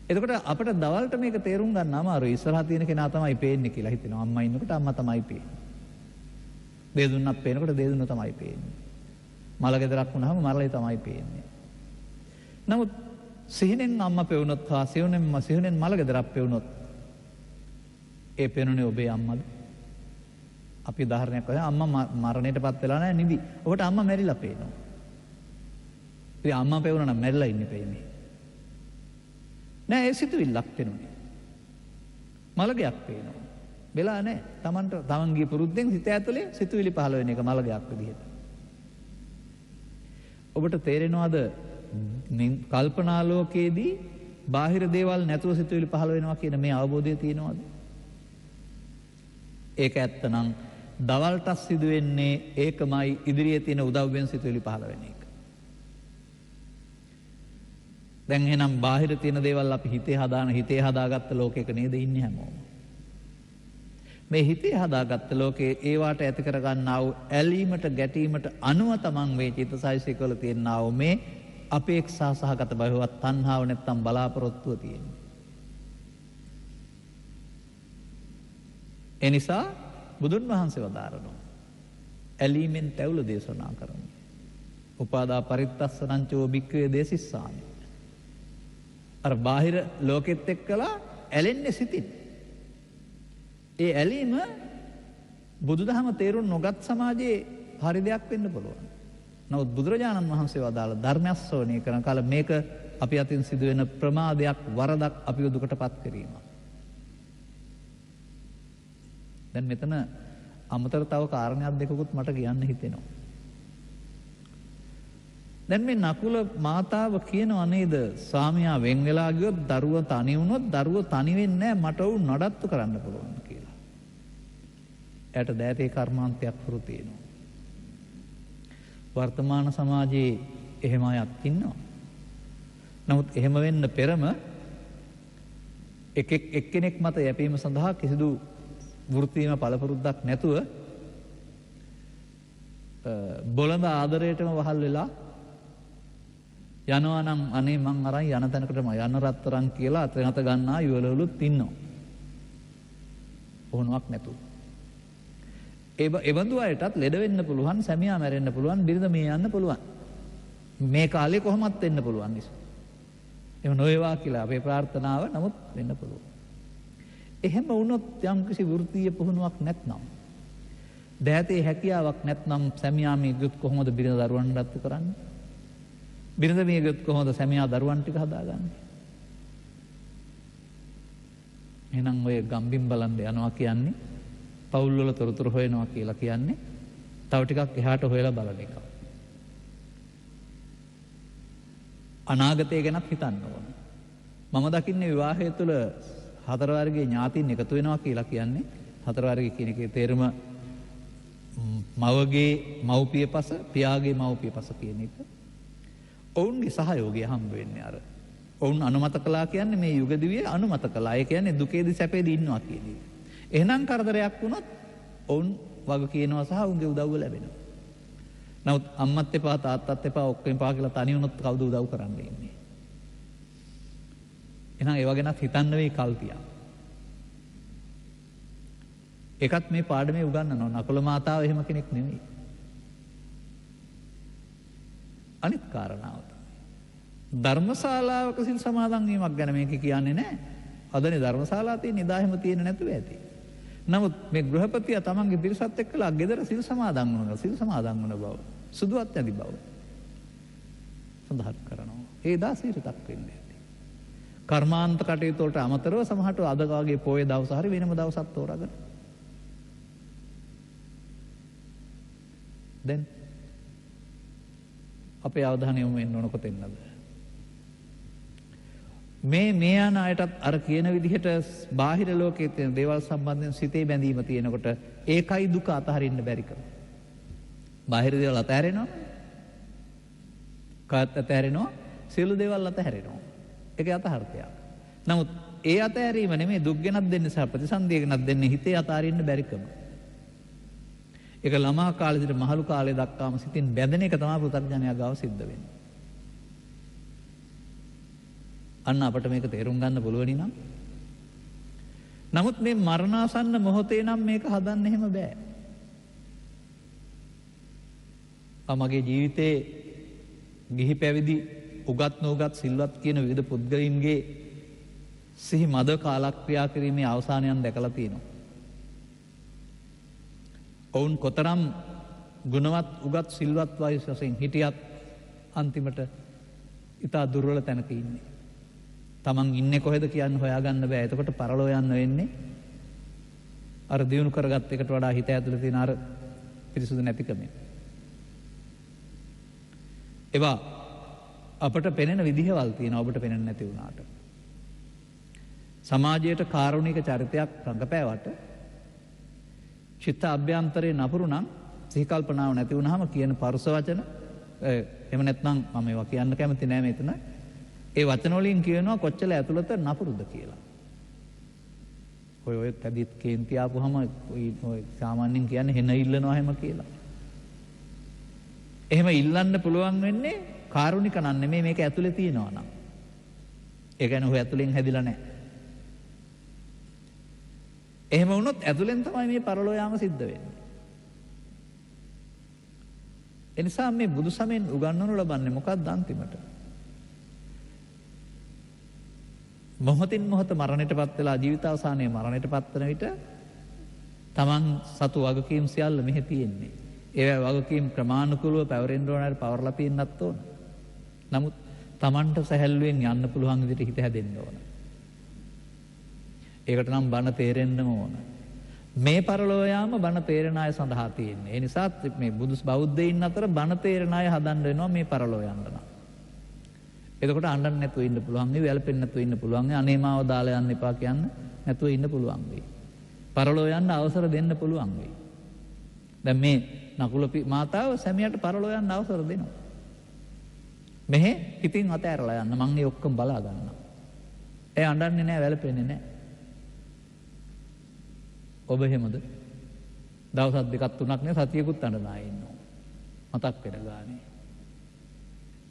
එතකොට අපිට දවල්ට මේක තේරුම් ගන්න අමාරුයි. ඉස්සරහා තියෙන කෙනා තමයි පේන්නේ කියලා හිතෙනවා. අම්මා ඉන්නකොට අම්මා තමයි පේන්නේ. දේ දුන්නක් පේනකොට දේ දුන්න තමයි පේන්නේ. මල ගෙදරක් වුණාම මලයි තමයි පේන්නේ. නමුත් සිහිනෙන් අම්මා පෙවුනොත් හා සිහිනෙන් මල ගෙදරක් පෙවුනොත් ඒ පෙනුනේ ඔබේ අම්මද? අපි උදාහරණයක් ගමු. අම්මා මරණයටපත් වෙලා නැහැ නිදි. ඔබට අම්මා මැරිලා පේනවා. ඉතින් අම්මා පෙවුනා නම් මැරිලා ඉන්නේ පේන්නේ. නෑ ඒ සිතුවිල්ලක් පෙනුනේ. මලගයක් පේනවා. වෙලා නෑ. තමන්ගේ පුරුද්දෙන් හිත ඇතුලේ සිතුවිලි පහළ වෙන එක මලගයක් විදිහට. ඔබට තේරෙනවද කල්පනා ලෝකයේදී බාහිර දේවල් නැතුව සිතුවිලි පහළ වෙනවා කියන මේ අවබෝධය තියෙනවද? ඒක ඇත්තනම් දවල්ට සිදු වෙන්නේ ඒකමයි ඉදිරියේ තියෙන උදව්වෙන් සිතුවිලි පහළ වෙන එක. දැන් එහෙනම් බාහිර තියෙන දේවල් අපි හිතේ හදාගත්ත ලෝකයක නේද ඉන්නේ හැමෝම. මේ හිතේ හදාගත්ත ලෝකේ ඒවාට ඇති කරගන්නා වූ ඇලීමට ගැටීමට අනුව තමන් මේ චිත්තසයිසිකවල තියෙනා වූ මේ අපේක්ෂා සහගත බවවත් තණ්හාව නැත්තම් බලාපොරොත්තුව තියෙනවා. ඒ නිසා බුදුන් වහන්සේ වදාරනවා ඇලීමෙන් තැවුල දේශනා කරනවා. උපාදා පරිත්තස්සනං චෝ භික්ඛවේ දේසිස්සාමි. අර බාහිර ලෝකෙත් එක්කලා ඇලෙන්නේ සිතින්. ඒ ඇලීම බුදුදහම තේරුම් නොගත් සමාජයේ හරි දෙයක් වෙන්න පුළුවන්. නමුත් බුදුරජාණන් වහන්සේ වදාළ ධර්මය ශ්‍රවණය කරන කාල මේක අපි අතින් සිදුවෙන ප්‍රමාදයක්, වරදක්, අපිව දුකටපත් කිරීම. දැන් මෙතන අමතර තව කාරණයක් දෙකකුත් මට කියන්න හිතෙනවා. දැන් මේ නකුල මාතාව කියනවා නේද ස්වාමියා වෙන් වෙලා ගියොත් දරුවා තනි වුණොත් දරුවා තනි වෙන්නේ නැහැ, මට උන් නඩත්තු කරන්න පුළුවන් කියලා. එයාට දෑතේ කර්මාන්තයක් හුරු තියෙනවා. වර්තමාන සමාජයේ එහෙම අයත් ඉන්නවා. නමුත් එහෙම වෙන්න පෙරම එක්කෙනෙක් මත යැපීම සඳහා කිසිදු වෘත්තීම පළපුරුද්දක් නැතුව බොළඳ ආදරයටම වහල් වෙලා යනවා නම් අනේ මං අරන් යන තැනකටම යන රත්තරන් කියලා අතනත ගන්නා යුවලවලුත් ඉන්නවා. ඕනවක් නැතුව. එබඳු අයටත් ලෙඩ වෙන්න පුළුවන්, සැමියා මැරෙන්න පුළුවන්, බිරිඳ මිය යන්න පුළුවන්. මේ කාලේ කොහොමත් වෙන්න පුළුවන් නිසා. එහෙම නොවේවා කියලා අපේ ප්‍රාර්ථනාව නමුත් වෙන්න පුළුවන්. එහෙම වුණොත් යම්කිසි වෘත්තීය පුහුණුවක් නැත්නම්, දෑතේ හැකියාවක් නැත්නම් සැමියා මිය ගියොත් කොහොමද බිරිඳ දරුවන් නඩත්තු කරන්නේ? බිරිඳ මිය ගියොත් කොහොමද සැමියා දරුවන් ටික හදාගන්නේ? එහෙනම් ඔය ගම්බින් බලන්න යනවා කියන්නේ පවුල් වල තොරතුරු හොයනවා කියලා කියන්නේ තව ටිකක් එහාට හොයලා බලන එක. අනාගතය ගැනත් හිතන්න ඕන. මම දකින්නේ විවාහය තුළ හතර වර්ගයේ ඥාතීන් එකතු වෙනවා කියලා කියන්නේ හතර වර්ගයේ කියන එකේ තේරුම මවගේ මව්පිය පස පියාගේ මව්පිය පස කියන එක. ඔවුන්ගේ සහයෝගය හම්බ වෙන්නේ අර. ඔවුන් අනුමත කළා කියන්නේ මේ යුග දිවියේ අනුමත කළා. ඒ කියන්නේ දුකේදී සැපේදී ඉන්නවා කියන එක. එහෙනම් කරදරයක් වුණොත් ඔවුන් වග කියනවා සහ උන්ගේ උදව්ව ලැබෙනවා. නමුත් අම්මත් එපා තාත්තත් එපා ඔක්කොම එපා කියලා තනි වුණොත් කවුද උදව් කරන්නේ ඉන්නේ? එහෙනම් ඒව ගැනත් හිතන්න වෙයි කල්තියක්. ඒකත් මේ පාඩමේ උගන්වනවා. නකුල මාතාව එහෙම කෙනෙක් නෙමෙයි. අනිත් කාරණාව තමයි ධර්මශාලාවක සිල් සමාදන් වීමක් ගැන මේක කියන්නේ නැහැ. අදනේ ධර්මශාලා තියෙන නිදාහෙම තියෙන්නේ නැතුව ඇති. නමුත් මේ ගෘහපතියා තමන්ගේ පිරිසත් එක්කලා ගෙදර සිල් සමාදන් වුණා. සිල් සමාදන් වුණ බව සුදුවත් නැති බව සඳහන් කරනවා. ඒ දාසීරතක් වෙන්නේ. කර්මාන්ත කටයුතු වලට අමතරව සමහරට අද වගේ පොයේ දවස් හරි වෙනම දවසක් තෝරාගෙන දැන් අපේ අවධානය යොමු වෙන්න ඕන කොතෙන්ද? මේ යන අයටත් අර කියන විදිහට බාහිර ලෝකයේ තියෙන දේවල් සම්බන්ධයෙන් සිතේ බැඳීම තියෙනකොට ඒකයි දුක අතහරින්න බැරිකම. බාහිර දේවල් අතහැරෙනවා. කාත් අතහැරෙනවා. සියලු දේවල් අතහැරෙනවා. ඒකේ අතහර්ථයක්. නමුත් ඒ අතහැරීම නෙමෙයි දුක් ගෙනත් දෙන්නේ සහ ප්‍රතිසන්දිය ගෙනත් දෙන්නේ හිතේ අතහරින්න බැරිකම. ඒක ළමා කාලේ සිට මහලු කාලේ දක්වාම සිතින් බැඳෙන එක තමයි පුතග්ජනයා ගාව සිද්ධ වෙන්නේ. අන්න අපට මේක තේරුම් ගන්න පුළුවනි නම්. නමුත් මේ මරණාසන්න මොහොතේ නම් මේක හදන්න එහෙම බෑ. මගේ ජීවිතේ ගිහි පැවිදි උගත් නොඋගත් සිල්වත් කියන විවිධ පුද්ගලයන්ගේ සිහි මද කාලක්‍රියා කිරීමේ අවසානයන් දැකලා තියෙනවා. ඔවුන් කොතරම් ගුණවත් උගත් සිල්වත් වයසෙන් හිටියත් අන්තිමට ඉතා දුර්වල තැනක ඉන්නේ. තමන් ඉන්නේ කොහෙද කියන්න හොයාගන්න බෑ. එතකොට පරලෝ යන්න වෙන්නේ අර දියුණු කරගත් එකට වඩා හිත ඇතුළේ තියෙන අර පිරිසුදු නැතිකමෙන්. ඒවා අපට පෙනෙන විදිහවල් තියෙනවා ඔබට පෙනෙන්නේ නැති වුණාට. සමාජයට කාරුණික චරිතයක් රඟපෑවට චිත්ත අභ්‍යන්තරේ නපුරු නම් සිහි කල්පනාව නැති වුනහම කියන පරුස වචන එහෙම නැත්නම් මම ඒවා කියන්න කැමති නෑ මෙතන. ඒ වචන වලින් කියනවා කොච්චර ඇතුළත නපුරුද කියලා. ඔය තදිත් කේන්ති ආපුවම ඔය සාමාන්‍යයෙන් කියන්නේ හෙන ඉල්ලනවා හැම කියලා. එහෙම ඉල්ලන්න පුළුවන් වෙන්නේ කාරුණික නම් නෙමෙයි මේක ඇතුලේ තියෙනවා නම්. ඒ කියන්නේ ඔය ඇතුලෙන් හැදිලා නැහැ. එහෙම වුණොත් ඇතුලෙන් තමයි මේ පරලෝ යාම සිද්ධ වෙන්නේ. එනිසා මේ බුදු සමයෙන් උගන්වනු ලබන්නේ මොකක්ද අන්තිමට? මොහොතින් මොහොත මරණයටපත් වෙලා ජීවිතාවසානයේ මරණයටපත් වෙන විට තමන් සතු වගකීම් සියල්ල මෙහි තියෙන්නේ. ඒ වගකීම් ක්‍රමානුකූලව පැවරෙන්න ඕන පවර්ලා තියෙන්නත් ඕන. නමුත් තමන්ට සැහැල්ලුවෙන් යන්න පුළුවන් විදිහට හිත හැදෙන්න ඕන. ඒකට නම් බණ තේරෙන්නම ඕන. මේ පරලෝ යාම බණ තේරෙන අය සඳහා තියෙන්නේ. ඒ නිසා මේ බෞද්ධයින් අතර බණ තේරෙන අය හදන්න වෙනවා මේ පරලෝ යන්න නම්. එතකොට අඬන්න නැතුව ඉන්න පුළුවන් වෙයි, වැළපෙන්න නැතුව ඉන්න පුළුවන් වෙයි, අනේ මාව දාලා යන්න එපා කියන්න නැතුව ඉන්න පුළුවන් වෙයි. පරලෝ යන්න අවසර දෙන්න පුළුවන් වෙයි. දැන් මේ නකුල මාතාව සැමියාට පරලෝ යන්න අවසර දෙනවා. මෙහෙ ඉතින් අතෑරලා යන්න මං ඒ ඔක්කොම බලා ගන්නවා. ඒ අඬන්නේ නැහැ, වැළපෙන්නේ නැහැ. ඔබ එහෙමද? දවස් දෙකක් තුනක් නේ සතියකුත් අඬනා ඉන්නවා. මතක් වෙන ගානේ.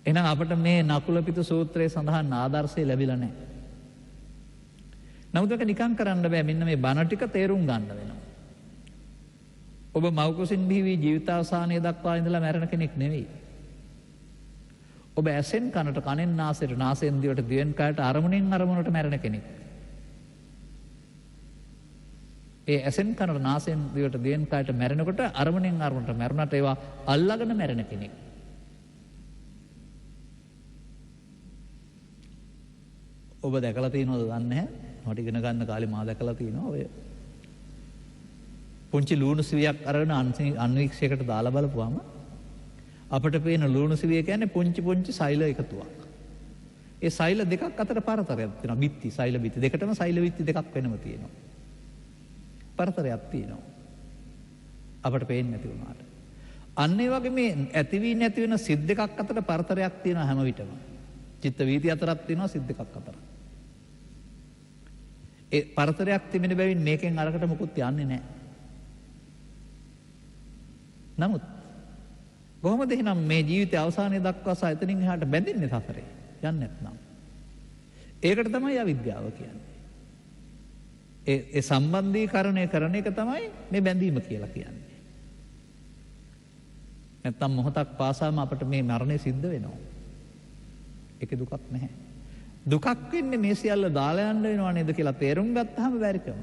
එහෙනම් අපිට මේ නකුලපිත සූත්‍රයේ සඳහන් ආදර්ශය ලැබිලා නැහැ. නමුත් ඒක නිකන් කරන්න බෑ. මෙන්න මේ බණ ටික තේරුම් ගන්න වෙනවා. ඔබ මව්කුසින් බිහි ජීවිතාවසානයේ දක්වා ඉඳලා මැරෙන කෙනෙක් නෙවෙයි. ඔබ ඇසෙන් කනට, කනෙන් නාසයට, නාසයෙන් දිවට, දිවෙන් කයට, අරමුණෙන් අරමුණට මැරෙන කෙනෙක්. ඒ ඇසෙන් කනට, නාසයෙන් දිවට, දිවෙන් කයට මැරෙනකොට අරමුණෙන් අරමුණට මැරුණාට ඒවා අල්ලාගෙන මැරෙන කෙනෙක්. ඔබ දැකලා තියෙනවද දන්නේ නැහැ. මට ඉගෙන ගන්න කාලේ මා දැකලා තියෙනවා ඔය පුංචි ලුණු සිවියක් අරගෙන අන්වීක්ෂයකට දාලා බලපුවාම අපිට පේන ලුණු සිවිය කියන්නේ පුංචි පුංචි සෛල එකතුවක්. ඒ සෛල දෙකක් අතර පරතරයක් තියෙනවා. බිත්ති සෛල බිත්ති දෙකටම සෛල බිත්ති දෙකක් වෙනම තියෙනවා. පරතරයක් තියෙනවා. අපට පේන්නේ නැති වුණාට. අන්න ඒ වගේ මේ ඇති වී නැති වෙන සිත් දෙකක් අතර පරතරයක් තියෙනවා හැම විටම. චිත්ත වීති අතරක් තියෙනවා සිත් දෙකක් අතර. ඒ පරතරයක් තිබෙන බැවින් මේකෙන් අරකට මොකුත් යන්නේ නැහැ. නමුත් කොහොමද එහෙනම් මේ ජීවිතය අවසානයේ දක්වා එතනින් එහාට බැඳින්නේ සසරේ? යන්නේ නැත්නම්. ඒකට තමයි අවිද්‍යාව කියන්නේ. ඒ සම්බන්ධීකරණය කරන එක තමයි මේ බැඳීම කියලා කියන්නේ. නැත්තම් මොහොතක් පාසාම අපට මේ මරණය සිද්ධ වෙනවා. ඒකේ දුකක් නැහැ. දුකක් වෙන්නේ මේ සියල්ල දාලා යන්න වෙනවා නේද කියලා තේරුම් ගත්තාම බැරිකම.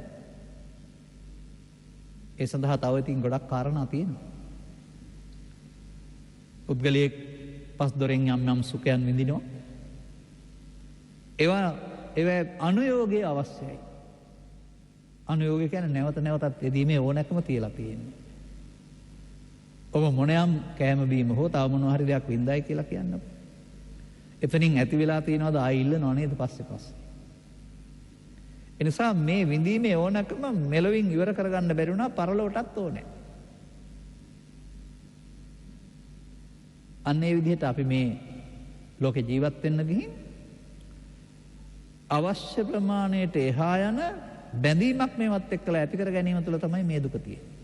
ඒ සඳහා තව ඉතින් ගොඩක් කාරණා තියෙනවා. පුද්ගලයෙක් පස් දොරෙන් යම් සුඛයන් විඳිනවා. ඒවා අනුയോഗයේ අවශ්‍යයි. අනුയോഗය කියන්නේ නැවත නැවතත් යෙදීමේ ඕනෑකම තියලා තියෙන්නේ. ඔබ මොනයම් කෑම බීම හෝ තව මොනවා හරි දෙයක් වින්දායි කියලා කියන්නකො. එතනින් ඇති වෙලා තියෙනවද ආයෙ ඉල්ලනව නේද පස්සේ. ඒ නිසා මේ විඳීමේ ඕනෑකම මෙලොවින් ඉවර කරගන්න බැරි වුණා පරලොවටත් ඕනේ. අන්න ඒ විදිහට අපි මේ ලෝකේ ජීවත් වෙන්න ගිහින් අවශ්‍ය ප්‍රමාණයට එහා යන බැඳීමක් මේවත් එක්කලා ඇති කර ගැනීම තුළ තමයි මේ දුක තියෙන්නේ.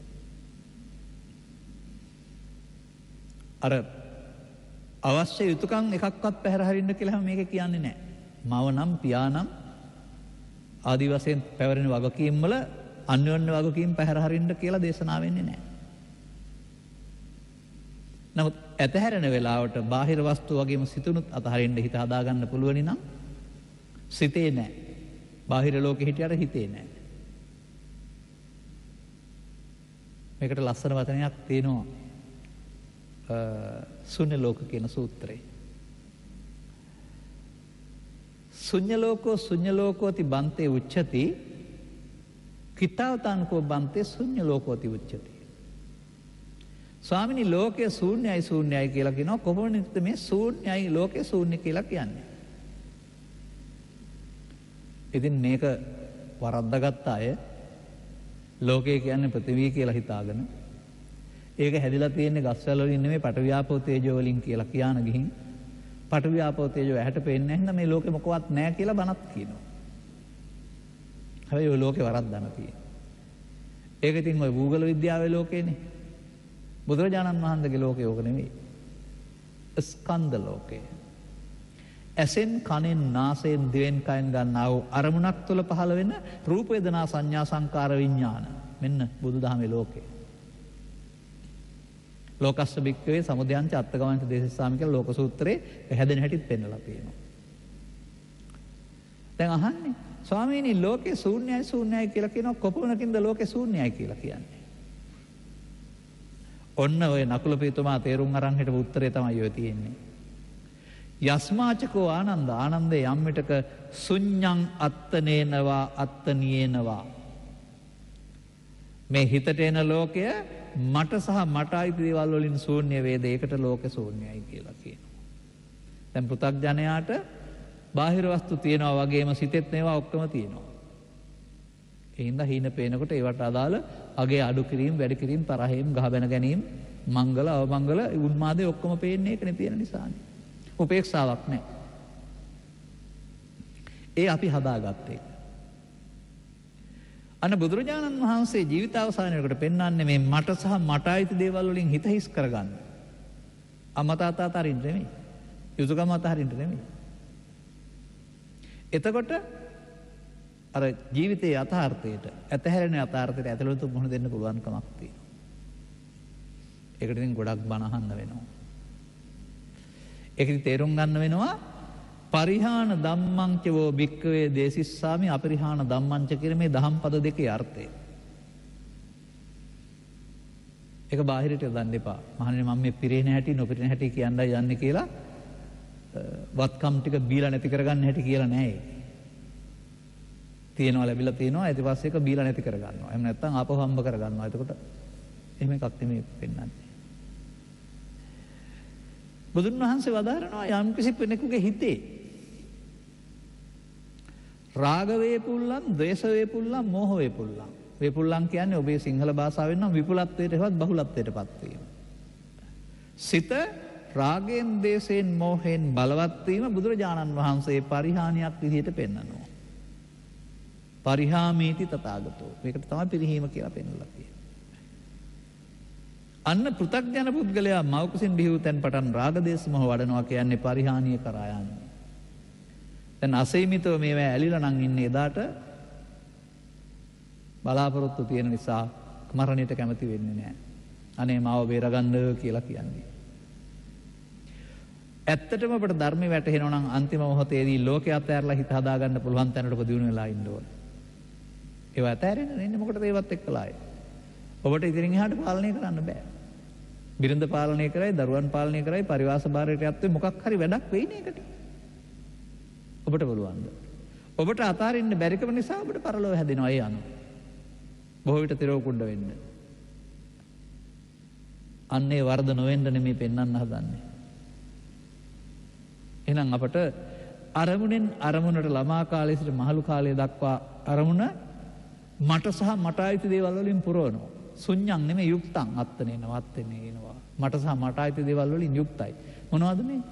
අර අවශ්‍ය යුතුයකම් එකක්වත් පැහැර හරින්න කියලා මේක කියන්නේ නැහැ. මව නම් පියා නම් ආදි වශයෙන් පැවරෙන වගකීම් වල අන්‍යෝන්‍ය වගකීම් පැහැර හරින්න කියලා දේශනා වෙන්නේ නැහැ. නමුත් ඇතහැරෙන වෙලාවට බාහිර වස්තු වගේම සිතුනුත් අතහරින්න හිත හදාගන්න පුළුවනි නම් සිතේ නැහැ. බාහිර ලෝකෙ හිටියට හිතේ නැහැ. මේකට ලස්සන වචනයක් තියෙනවා. ශුන්‍ය ලෝක කියන සූත්‍රයේ. ශුන්‍ය ලෝකෝති බන්තේ උච්චති කිතාවතානකෝ බන්තේ ශුන්‍ය ලෝකෝති උච්චති. ස්වාමිනී ලෝකයේ ශූන්‍යයි කියලා කියනවා. කොහොමද මේ ශූන්‍යයි ලෝකයේ ශූන්‍ය කියලා කියන්නේ? ඉතින් මේක වරද්දාගත්ත අය ලෝකය කියන්නේ පෘථිවිය කියලා හිතාගෙන ඒක හැදිලා තියෙන්නේ ගස්වැල් වලින් නෙමෙයි පඨවි ආපෝ තේජෝ වලින් කියලා කියන ගිහින් පඨවි ආපෝ තේජෝ ඇහැට පේන්නේ නැහැ නේද මේ ලෝකෙ මොකවත් නැහැ කියලා බණක් කියනවා. හැබැයි ඔය ලෝකේ වරද්දන තියෙන්නේ. ඒක ඉතින් ඔය භූගෝල විද්‍යාවේ ලෝකේනේ. බුදුරජාණන් වහන්සේගේ ලෝකේ ඕක නෙමෙයි. ස්කන්ධ ලෝකය. ඇසෙන් කනෙන් නාසයෙන් දිවෙන් කයෙන් ගන්නා වූ අරමුණක් තුළ පහළ වෙන රූප වේදනා සංඥා සංකාර විඥාන මෙන්න බුදුදහමේ ලෝකේ. ලෝකස්ස බික්කවේ සමුදයංච අත්තගමන්ත දේශස්සාමි කියලා ලෝක සූත්‍රයේ හැදෙන හැටිත් පෙන්නලා තියෙනවා. දැන් අහන්නේ ස්වාමීනි ලෝකේ ශූන්‍යයි කියලා කියනවා කොපමණකින්ද ලෝකේ ශූන්‍යයි කියලා කියන්නේ? ඔන්න ඔය නකුල පියතුමා තේරුම් අරන් හිටපු උත්තරේ තමයි ඔය තියෙන්නේ. යස්මාචකෝ ආනන්දේ යම් විටක ශුඤ්ඤං අත්තනේනවා අත්තනියේනවා මේ හිතට එන ලෝකය මට සහ මට අයිති දේවල් වලින් ශූන්‍ය වේද ඒකට ලෝකේ ශූන්‍යයි කියලා කියනවා. දැන් පෘථග්ජනයාට බාහිර වස්තු තියෙනවා වගේම සිතෙත් මේවා ඔක්කොම තියෙනවා. ඒ හින්දා හීන පේනකොට ඒවට අදාළ අගේ අඩු කිරීම වැඩි කිරීම තරහෙම් ගහ බැන ගැනීම මංගල අවමංගල උන්මාදේ ඔක්කොම පේන්නේ ඒකනේ තියෙන නිසානේ. උපේක්ෂාවක් නැහැ. ඒ අපි හදාගත්තේ. අන්න බුදුරජාණන් වහන්සේ ජීවිතාවසානයේකට පෙන්වන්නේ මේ මට සහ මට අයිති දේවල් වලින් හිත හිස් කරගන්න. අම්මා තාත්තා අතරින් නෙමෙයි. යුතුයකම අතරින් නෙමෙයි. එතකොට අර ජීවිතයේ යථාර්ථයට ඇතහැරෙන යථාර්ථයට ඇතුළත මුහුණ දෙන්න පුළුවන් කමක් තියෙනවා. ඒකට ඉතින් ගොඩක් බණ අහන්න වෙනවා. ඒකෙදි තේරුම් ගන්න වෙනවා පරිහාන ධම්මං ච වෝ භික්ඛවේ දේසිස්සාමි අපරිහාන ධම්මං ච කියන මේ දහම් පද දෙකේ අර්ථය. ඒක බාහිරට යොදන්න එපා. මහණෙනි මම මේ පිරෙන හැටි නොපිරෙන හැටි කියන්නයි යන්නේ කියලා වත්කම් ටික බීලා නැති කරගන්න හැටි කියලා නෑ. තියෙනවා ලැබිලා තියෙනවා ඊට පස්සේ ඒක බීලා නැති කරගන්නවා. එහෙම නැත්නම් ආපහු හම්බ කරගන්නවා. එතකොට එහෙම එකක් නෙමෙයි පෙන්වන්නේ. බුදුන් වහන්සේ වදාරනවා යම් කිසි කෙනෙකුගේ හිතේ රාග වේපුල්ලන්, ද්වේෂ වේපුල්ලන්, මෝහ වේපුල්ලන්. වේපුල්ලන් කියන්නේ ඔබේ සිංහල භාෂාවෙන් නම් විපුලත්වයට හෙවත් බහුලත්වයට පත් වීම. සිත රාගයෙන්, දේශයෙන්, මෝහයෙන් බලවත් වීම බුදුරජාණන් වහන්සේ පරිහානියක් විදිහට පෙන්නනවා. පරිහාමීති තථාගතෝ. මේකට තමයි පිරිහීම කියලා පෙන්වලා තියෙන්නේ. අන්න පෘථග්ජන පුද්ගලයා මව්කුසින් බිහි වූ තැන් පටන් රාග දේශ මොහ වඩනවා කියන්නේ පරිහානිය කරා යන්නේ. දැන් අසීමිතව මේවා ඇලිලා නම් ඉන්නේ එදාට බලාපොරොත්තු තියෙන නිසා මරණයට කැමති වෙන්නේ නැහැ. අනේ මාව බේරගන්න කියලා කියන්නේ. ඇත්තටම අපට ධර්මය වැටහෙනවා නම් අන්තිම මොහොතේදී ලෝකය අතහැරලා හිත හදාගන්න පුළුවන් තැනට ඔබ දිනු වෙලා ඉන්න ඕන. ඒව අතහැරෙන්න ඉන්නේ මොකටද ඒවත් එක්කලාය. ඔබට ඉතින් එහාට පාලනය කරන්න බෑ. බිරිඳ පාලනය කරයි, දරුවන් පාලනය කරයි, පරිවාස භාරයට යත් මොකක් හරි වැඩක් වෙයිනේ ඒකට. ඔබට බලවන්ද? ඔබට අතාරින්න බැරිකම නිසා ඔබට පරලෝව හැදෙනවා ඒ අනුව. බොහෝ විට තිරව කුණ්ඩ වෙන්න. අන්නේ වර්ධ නොවෙන්න නෙමෙයි පෙන්වන්න හදන්නේ. එහෙනම් අපට අරමුණෙන් අරමුණට ළමා කාලයේ සිට මහලු කාලය දක්වා අරමුණ මට සහ මට අයිති දේවල් වලින් පුරවනවා. ශුන්‍යං නෙමෙයි යුක්තං අත්තනේන වත්තනේ එනවා. මට සහ මට අයිති දේවල් වලින් යුක්තයි. මොනවද මේ?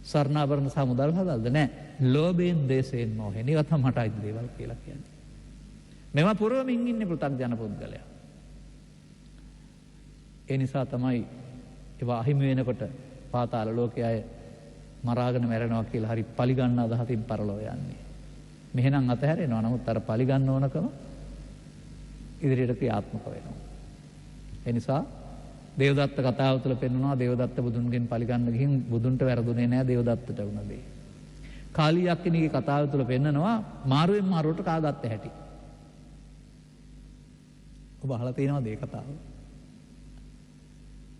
සර්ණාභරණ සහ මුදල් හදල්ද නැහැ. ලෝභයෙන්, දේශයෙන්, මොහෙන් ඒවා තමයි මට අයිති දේවල් කියලා කියන්නේ. මේවා පුරවමින් ඉන්නේ පෘථග්ජන පුද්ගලයා. ඒ නිසා තමයි ඒවා අහිමි වෙනකොට පාතාල ලෝකයේ අය මරාගෙන මැරෙනවා කියලා හරි පලිගන්න අදහසින් පරලෝ යන්නේ. මෙහෙනම් අතහැරෙනවා. නමුත් අර පලිගන්න ඕනකම ඉදිරියට ක්‍රියාත්මක වෙනවා. ඒ නිසා දේවදත්ත කතාව තුළ පෙන්වනවා දේවදත්ත බුදුන්ගෙන් පලිගන්න ගිහින් බුදුන්ට වැරදුනේ නැහැ දේවදත්තට වුණ දේ. කාලියක්කිණිගේ කතාව තුළ පෙන්නනවා මාරුවෙන් මාරුවට කාගත්ත හැටි. ඔබ අහලා තියෙනවද ඒ කතාව?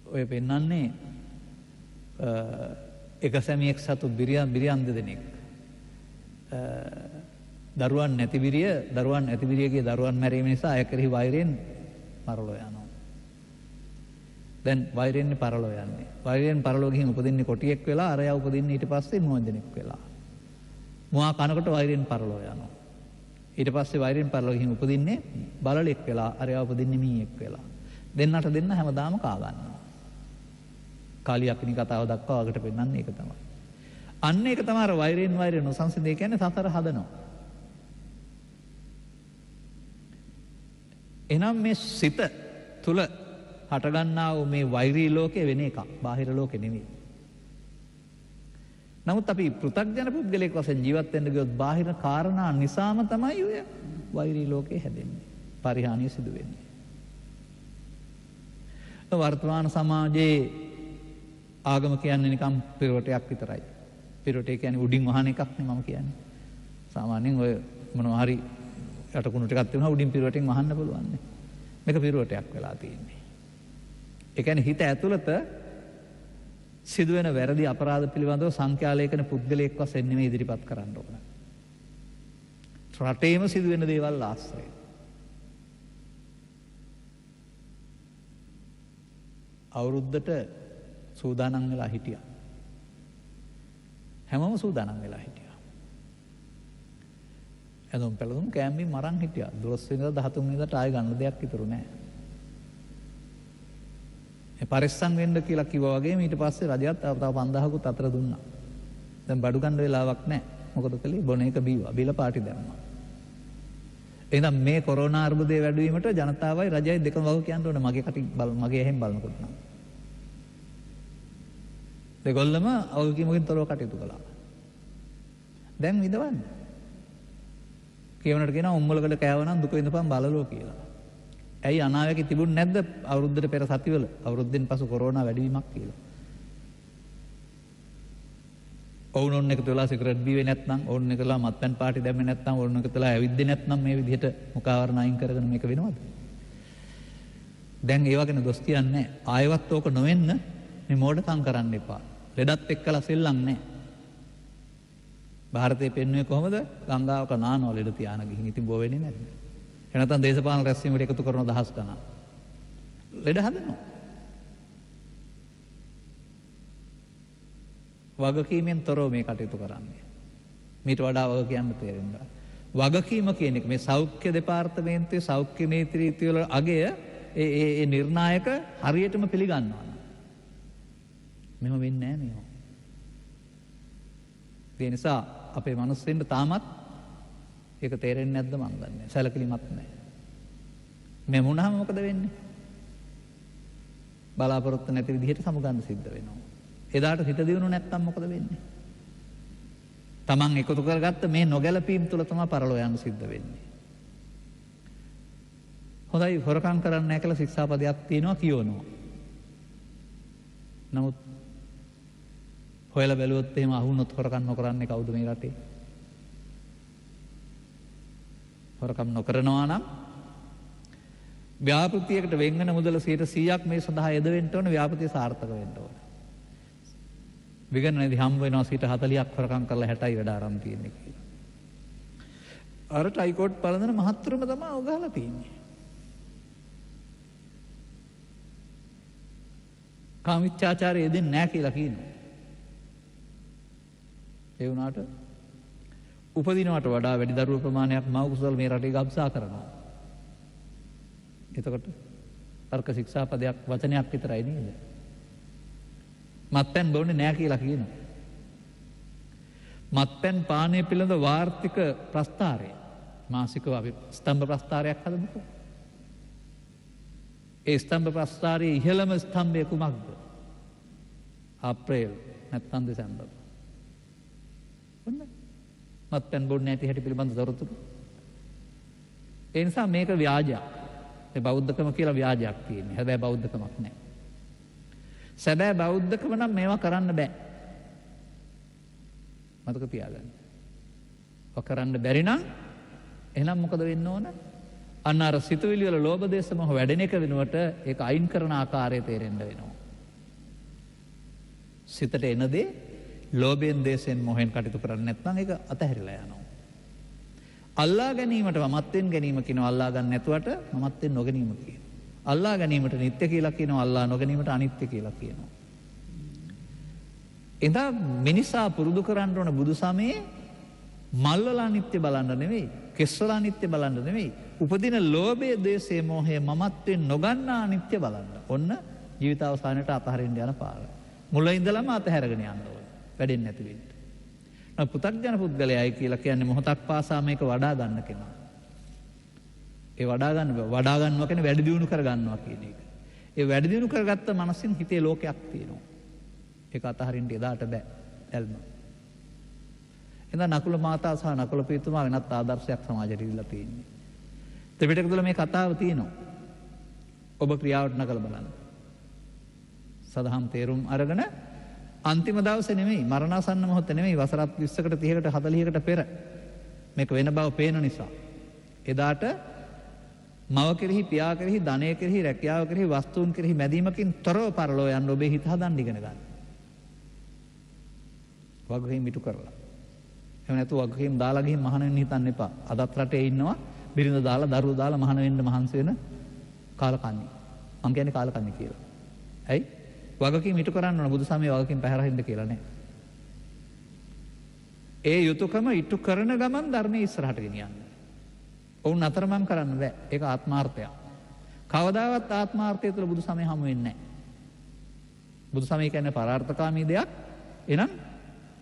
ඔය පෙන්වන්නේ එක සැමියෙක් සතු බිරියන් දෙදෙනෙක්. දරුවන් නැති බිරියගේ දරුවන් මැරීම නිසා අය කෙරෙහි වෛරයෙන් පරලෝ යනවා. දැන් වෛරයෙන්නේ පරලෝ යන්නේ. වෛරයෙන් පරලෝ ගිහින් උපදින්නේ කොටියෙක් වෙලා, අරයා උපදින්නේ ඊට පස්සේ මුවන්දෙනෙක් වෙලා. මුවා කනකොට වෛරයෙන් පරලෝ යනවා. ඊට පස්සේ වෛරයෙන් පරලෝ ගිහින් උපදින්නේ බලලෙක් වෙලා, අරයා උපදින්නේ මීයෙක් වෙලා. දෙන්නට දෙන්න හැමදාම කා ගන්නවා. කාලියක්කිණි කතාව දක්වා වගට පෙන්වන්නේ ඒක තමයි. අන්න ඒක තමයි අර වෛරයෙන් වෛරය නොසන්සිඳේ කියන්නේ සතර හදනවා. එහෙනම් මේ සිත තුල හටගන්නා වූ මේ වෛරී ලෝකේ වෙන එකක්. බාහිර ලෝකෙ නෙමෙයි. නමුත් අපි පෘථග්ජන පුද්ගලයෙක් වශයෙන් ජීවත් වෙන්න ගියොත් බාහිර කාරණා නිසාම තමයි ඔය වෛරී ලෝකේ හැදෙන්නේ. පරිහානිය සිදු වෙන්නේ. වර්තමාන සමාජයේ ආගම කියන්නේ නිකම් පිරවටයක් විතරයි. පිරවටේ කියන්නේ උඩින් වහන එකක් නේ මම කියන්නේ. සාමාන්‍යයෙන් ඔය මොනවා හරි යටකුණු ටිකක් තියුණා උඩින් පිරවටෙන් වහන්න පුළුවන් නේ. මේක පිරවටයක් වෙලා තියෙන්නේ. ඒ කියන්නේ හිත ඇතුළත සිදුවෙන වැරදි අපරාධ පිළිබඳව සංඛ්‍යාලේඛන පුද්ගලයෙක් වශයෙන් නෙමෙයි ඉදිරිපත් කරන්න ඕන. රටේම සිදුවෙන දේවල් ආශ්‍රයෙන්. අවුරුද්දට සූදානම් වෙලා හිටියා. හැමෝම සූදානම් වෙලා හිටියා. ඇඳුම් පැළඳුම් කෑම්බිම් මරන් හිටියා. 12 වෙනිදා 13 වෙනිදාට ආයෙ ගන්න දෙයක් ඉතුරු නැහැ. ඒ පරිස්සම් වෙන්න කියලා කිව්වා වගේම ඊට පස්සේ රජයත් තව 5000කුත් අතර දුන්නා. දැන් බඩු ගන්න වෙලාවක් නැහැ. මොකද කළේ? බොන එක බීවා. බීලා පාටි දැම්මා. එහෙනම් මේ කොරෝනා අර්බුදය වැඩි වීමට ජනතාවයි රජයයි දෙකම වග කියන්න ඕනේ මගේ කටින් මගේ ඇහෙන් බලනකොට නම්. දෙගොල්ලම අවුකීමකින් තොරව කටයුතු කළා. දැන් විඳවන්න. කියවනට කියනවා උම්මලකට කෑවනම් දුක විඳපන් බලලෝ කියලා. ඇයි අනාවැකි තිබුණ නැද්ද අවුරුද්දට පෙර සතිවල අවුරුද්දෙන් පසු කොරෝනා වැඩිවීමක් කියලා. ඔවුන් එකතු වෙලා සිගරට් බීවේ නැත්නම් ඔවුන් එකලා මත්පැන් පාටි දැම්මේ නැත්නම් ඔවුන් එකතුලා ඇවිද්දේ නැත්නම් මේ විදිහට මුඛාවරණ අයින් කරගෙන මේක වෙනවද? දැන් ඒව ගැන දොස් කියන්නේ නැහැ. ආයෙවත් ඕක නොවෙන්න මේ මෝඩකම් කරන්න එපා. ලෙඩත් එක්කලා සෙල්ලම් නැහැ. ಭಾರತයේ පෙන්වන්නේ කොහොමද? ගංගාවක නානවා ලෙඩ තියාන ගිහින් ඉතින් බෝ වෙන්නේ නැද්ද? එනතන් දේශපාලන රැස්වීමකට එකතු කරන දහස් ගණන්. ලෙඩ හදනවා. වගකීමෙන් තොරව මේ කටයුතු කරන්නේ. මීට වඩා වග කියන්න තේරෙන්න. වගකීම කියන එක මේ සෞඛ්‍ය දෙපාර්තමේන්තුවේ සෞඛ්‍ය නීති රීතිවල අගය ඒ නිර්ණායක හරියටම පිළිගන්නවා. මෙහෙම වෙන්නේ නැහැ මේවා. ඒ නිසා අපේ මිනිස්සුන්ට තාමත් ඒක තේරෙන්නේ නැද්ද මන් දන්නේ නැහැ. සැලකිලිමත් නැහැ. මේ වුණාම මොකද වෙන්නේ? බලාපොරොත්තු නැති විදිහට සමුගන්න සිද්ධ වෙනවා. එදාට හිත දියුණු නැත්තම් මොකද වෙන්නේ? තමන් එකතු කරගත්ත මේ නොගැලපීම් තුළ තමයි පරලෝ යන්න සිද්ධ වෙන්නේ. හොඳයි හොරකම් කරන්නේ නැහැ කියලා ශික්ෂාපදයක් තියෙනවා කියවනවා. නමුත් හොයලා බැලුවොත් එහෙම අහුනොත් හොරකම් නොකරන්නේ කවුද මේ රටේ? හොරකම් නොකරනවා නම් ව්‍යාපෘතියකට වෙන්වන මුදල 100%ක් මේ සඳහා යෙදවෙන්න ඕන ව්‍යාපෘතිය සාර්ථක වෙන්න ඕන. විගණනයේදී හම්බ වෙනවා 40%ක් හොරකම් කරලා 60යි වැඩ ආරම්භ තියෙන්නේ කියලා. අර ටයිකෝට් පළඳන මහත්තුරුම තමයි ඔගහලා තියෙන්නේ. කාමීච්ඡාචාරය දෙන්නේ නැහැ කියලා කියනවා. ඒ වුණාට උපදිනවට වඩා වැඩි දරුවෝ ප්‍රමාණයක් මව කුසල මේ රටේ ගබ්සා කරනවා. එතකොට තර්ක ශික්ෂාපදයක් වචනයක් විතරයි නේද? මත්පැන් බොන්නේ නැහැ කියලා කියනවා. මත්පැන් පානය පිළිබඳ වාර්තික ප්‍රස්ථාරය මාසිකව අපි ස්තම්භ ප්‍රස්ථාරයක් හදමුකෝ. ඒ ස්තම්භ ප්‍රස්ථාරයේ ඉහළම ස්තම්භය කුමක්ද? අප්‍රේල් නැත්නම් දෙසැම්බර්. ඔන්න මත්පැන් බොන්නේ නැති හැටි පිළිබඳ තොරතුරු. ඒ නිසා මේක ව්‍යාජයක්. ඒ බෞද්ධකම කියලා ව්‍යාජයක් තියෙන්නේ. හැබැයි බෞද්ධකමක් නැහැ. සැබෑ බෞද්ධකම නම් මේවා කරන්න බෑ. මතක තියාගන්න. ඔය කරන්න බැරි නම් එහෙනම් මොකද වෙන්න ඕන? අන්න අර සිතුවිලි වල ලෝභ දේශ මොහ වැඩෙන එක වෙනුවට ඒක අයින් කරන ආකාරය තේරෙන්න වෙනවා. සිතට එන දේ ලෝභයෙන් දේශයෙන් මොහෙන් කටයුතු කරන්නේ නැත්නම් ඒක අතහැරිලා යනවා. අල්ලා ගැනීමට මමත්වෙන් ගැනීම කියනවා අල්ලා ගන්න නැතුවට මමත්වෙන් නොගැනීම කියනවා. අල්ලා ගැනීමට නිත්‍ය කියලා කියනවා අල්ලා නොගැනීමට අනිත්‍ය කියලා කියනවා. එදා මිනිසා පුරුදු කරන්න ඕන බුදු සමයේ මල්වල අනිත්‍ය බලන්න නෙවෙයි, කෙස්වල අනිත්‍ය බලන්න නෙවෙයි, උපදින ලෝභය, ද්වේෂය, මෝහය මමත්වෙන් නොගන්නා අනිත්‍ය බලන්න. ඔන්න ජීවිත අවසානයේට අතහරින්න යන පාර. මුල ඉඳලම අතහැරගෙන යන්න ඕන. වැඩෙන්නේ නැති වෙන්න. පුතග්ජන පුද්ගලයයි කියලා කියන්නේ මොහොතක් පාසා මේක වඩා ගන්න කෙනා. ඒ වඩා ගන්නවා කියන්නේ වැඩි දියුණු කර ගන්නවා කියන එක. ඒ වැඩි දියුණු කරගත්ත මනසින් හිතේ ලෝකයක් තියෙනවා. ඒක අතහරින්න එදාට බෑ. ඇල්ම. එහෙනම් නකුල මාතා සහ නකුල පියතුමා වෙනත් ආදර්ශයක් සමාජයට දීලා තියෙන්නේ. ත්‍රිපිටක තුළ මේ කතාව තියෙනවා. ඔබ ක්‍රියාවට නකල බලන්න. සදහම් තේරුම් අරගෙන අන්තිම දවසේ නෙමෙයි මරණාසන්න මොහොත නෙමෙයි වසර 20කට 30කට 40කට පෙර මේක වෙන බව පේන නිසා එදාට මව කෙරෙහි පියා කෙරෙහි ධනය කෙරෙහි රැකියාව කෙරෙහි වස්තුන් කෙරෙහි මැදීමකින් තොරව පරලෝ යන්න ඔබේ හිත හදන්න ඉගෙන ගන්න. වගකීම් ඉටු කරලා. එහෙම නැතු වගකීම් දාලා ගිහින් මහාන වෙන්න හිතන්න එපා. අදත් රටේ ඉන්නවා බිරිඳ දාලා දරුවෝ දාලා මහාන වෙන්න මහන්සි වෙන කාලකන්ණි. මං කියන්නේ කාලකන්ණි කියලා. ඇයි? වගකීම් ඉටු කරන්න ඕන බුදු සමයේ වගකීම් පැහැරහින්ද කියලා නෑ. ඒ යුතුයකම ඉටු කරන ගමන් ධර්මයේ ඉස්සරහට ගෙනියන්න. ඔවුන් අතරමං කරන්න බෑ. ඒක ආත්මාර්ථයක්. කවදාවත් ආත්මාර්ථය තුළ බුදු සමය හමු වෙන්නේ නෑ. බුදු සමය කියන්නේ පරාර්ථකාමී දෙයක්. එහෙනම්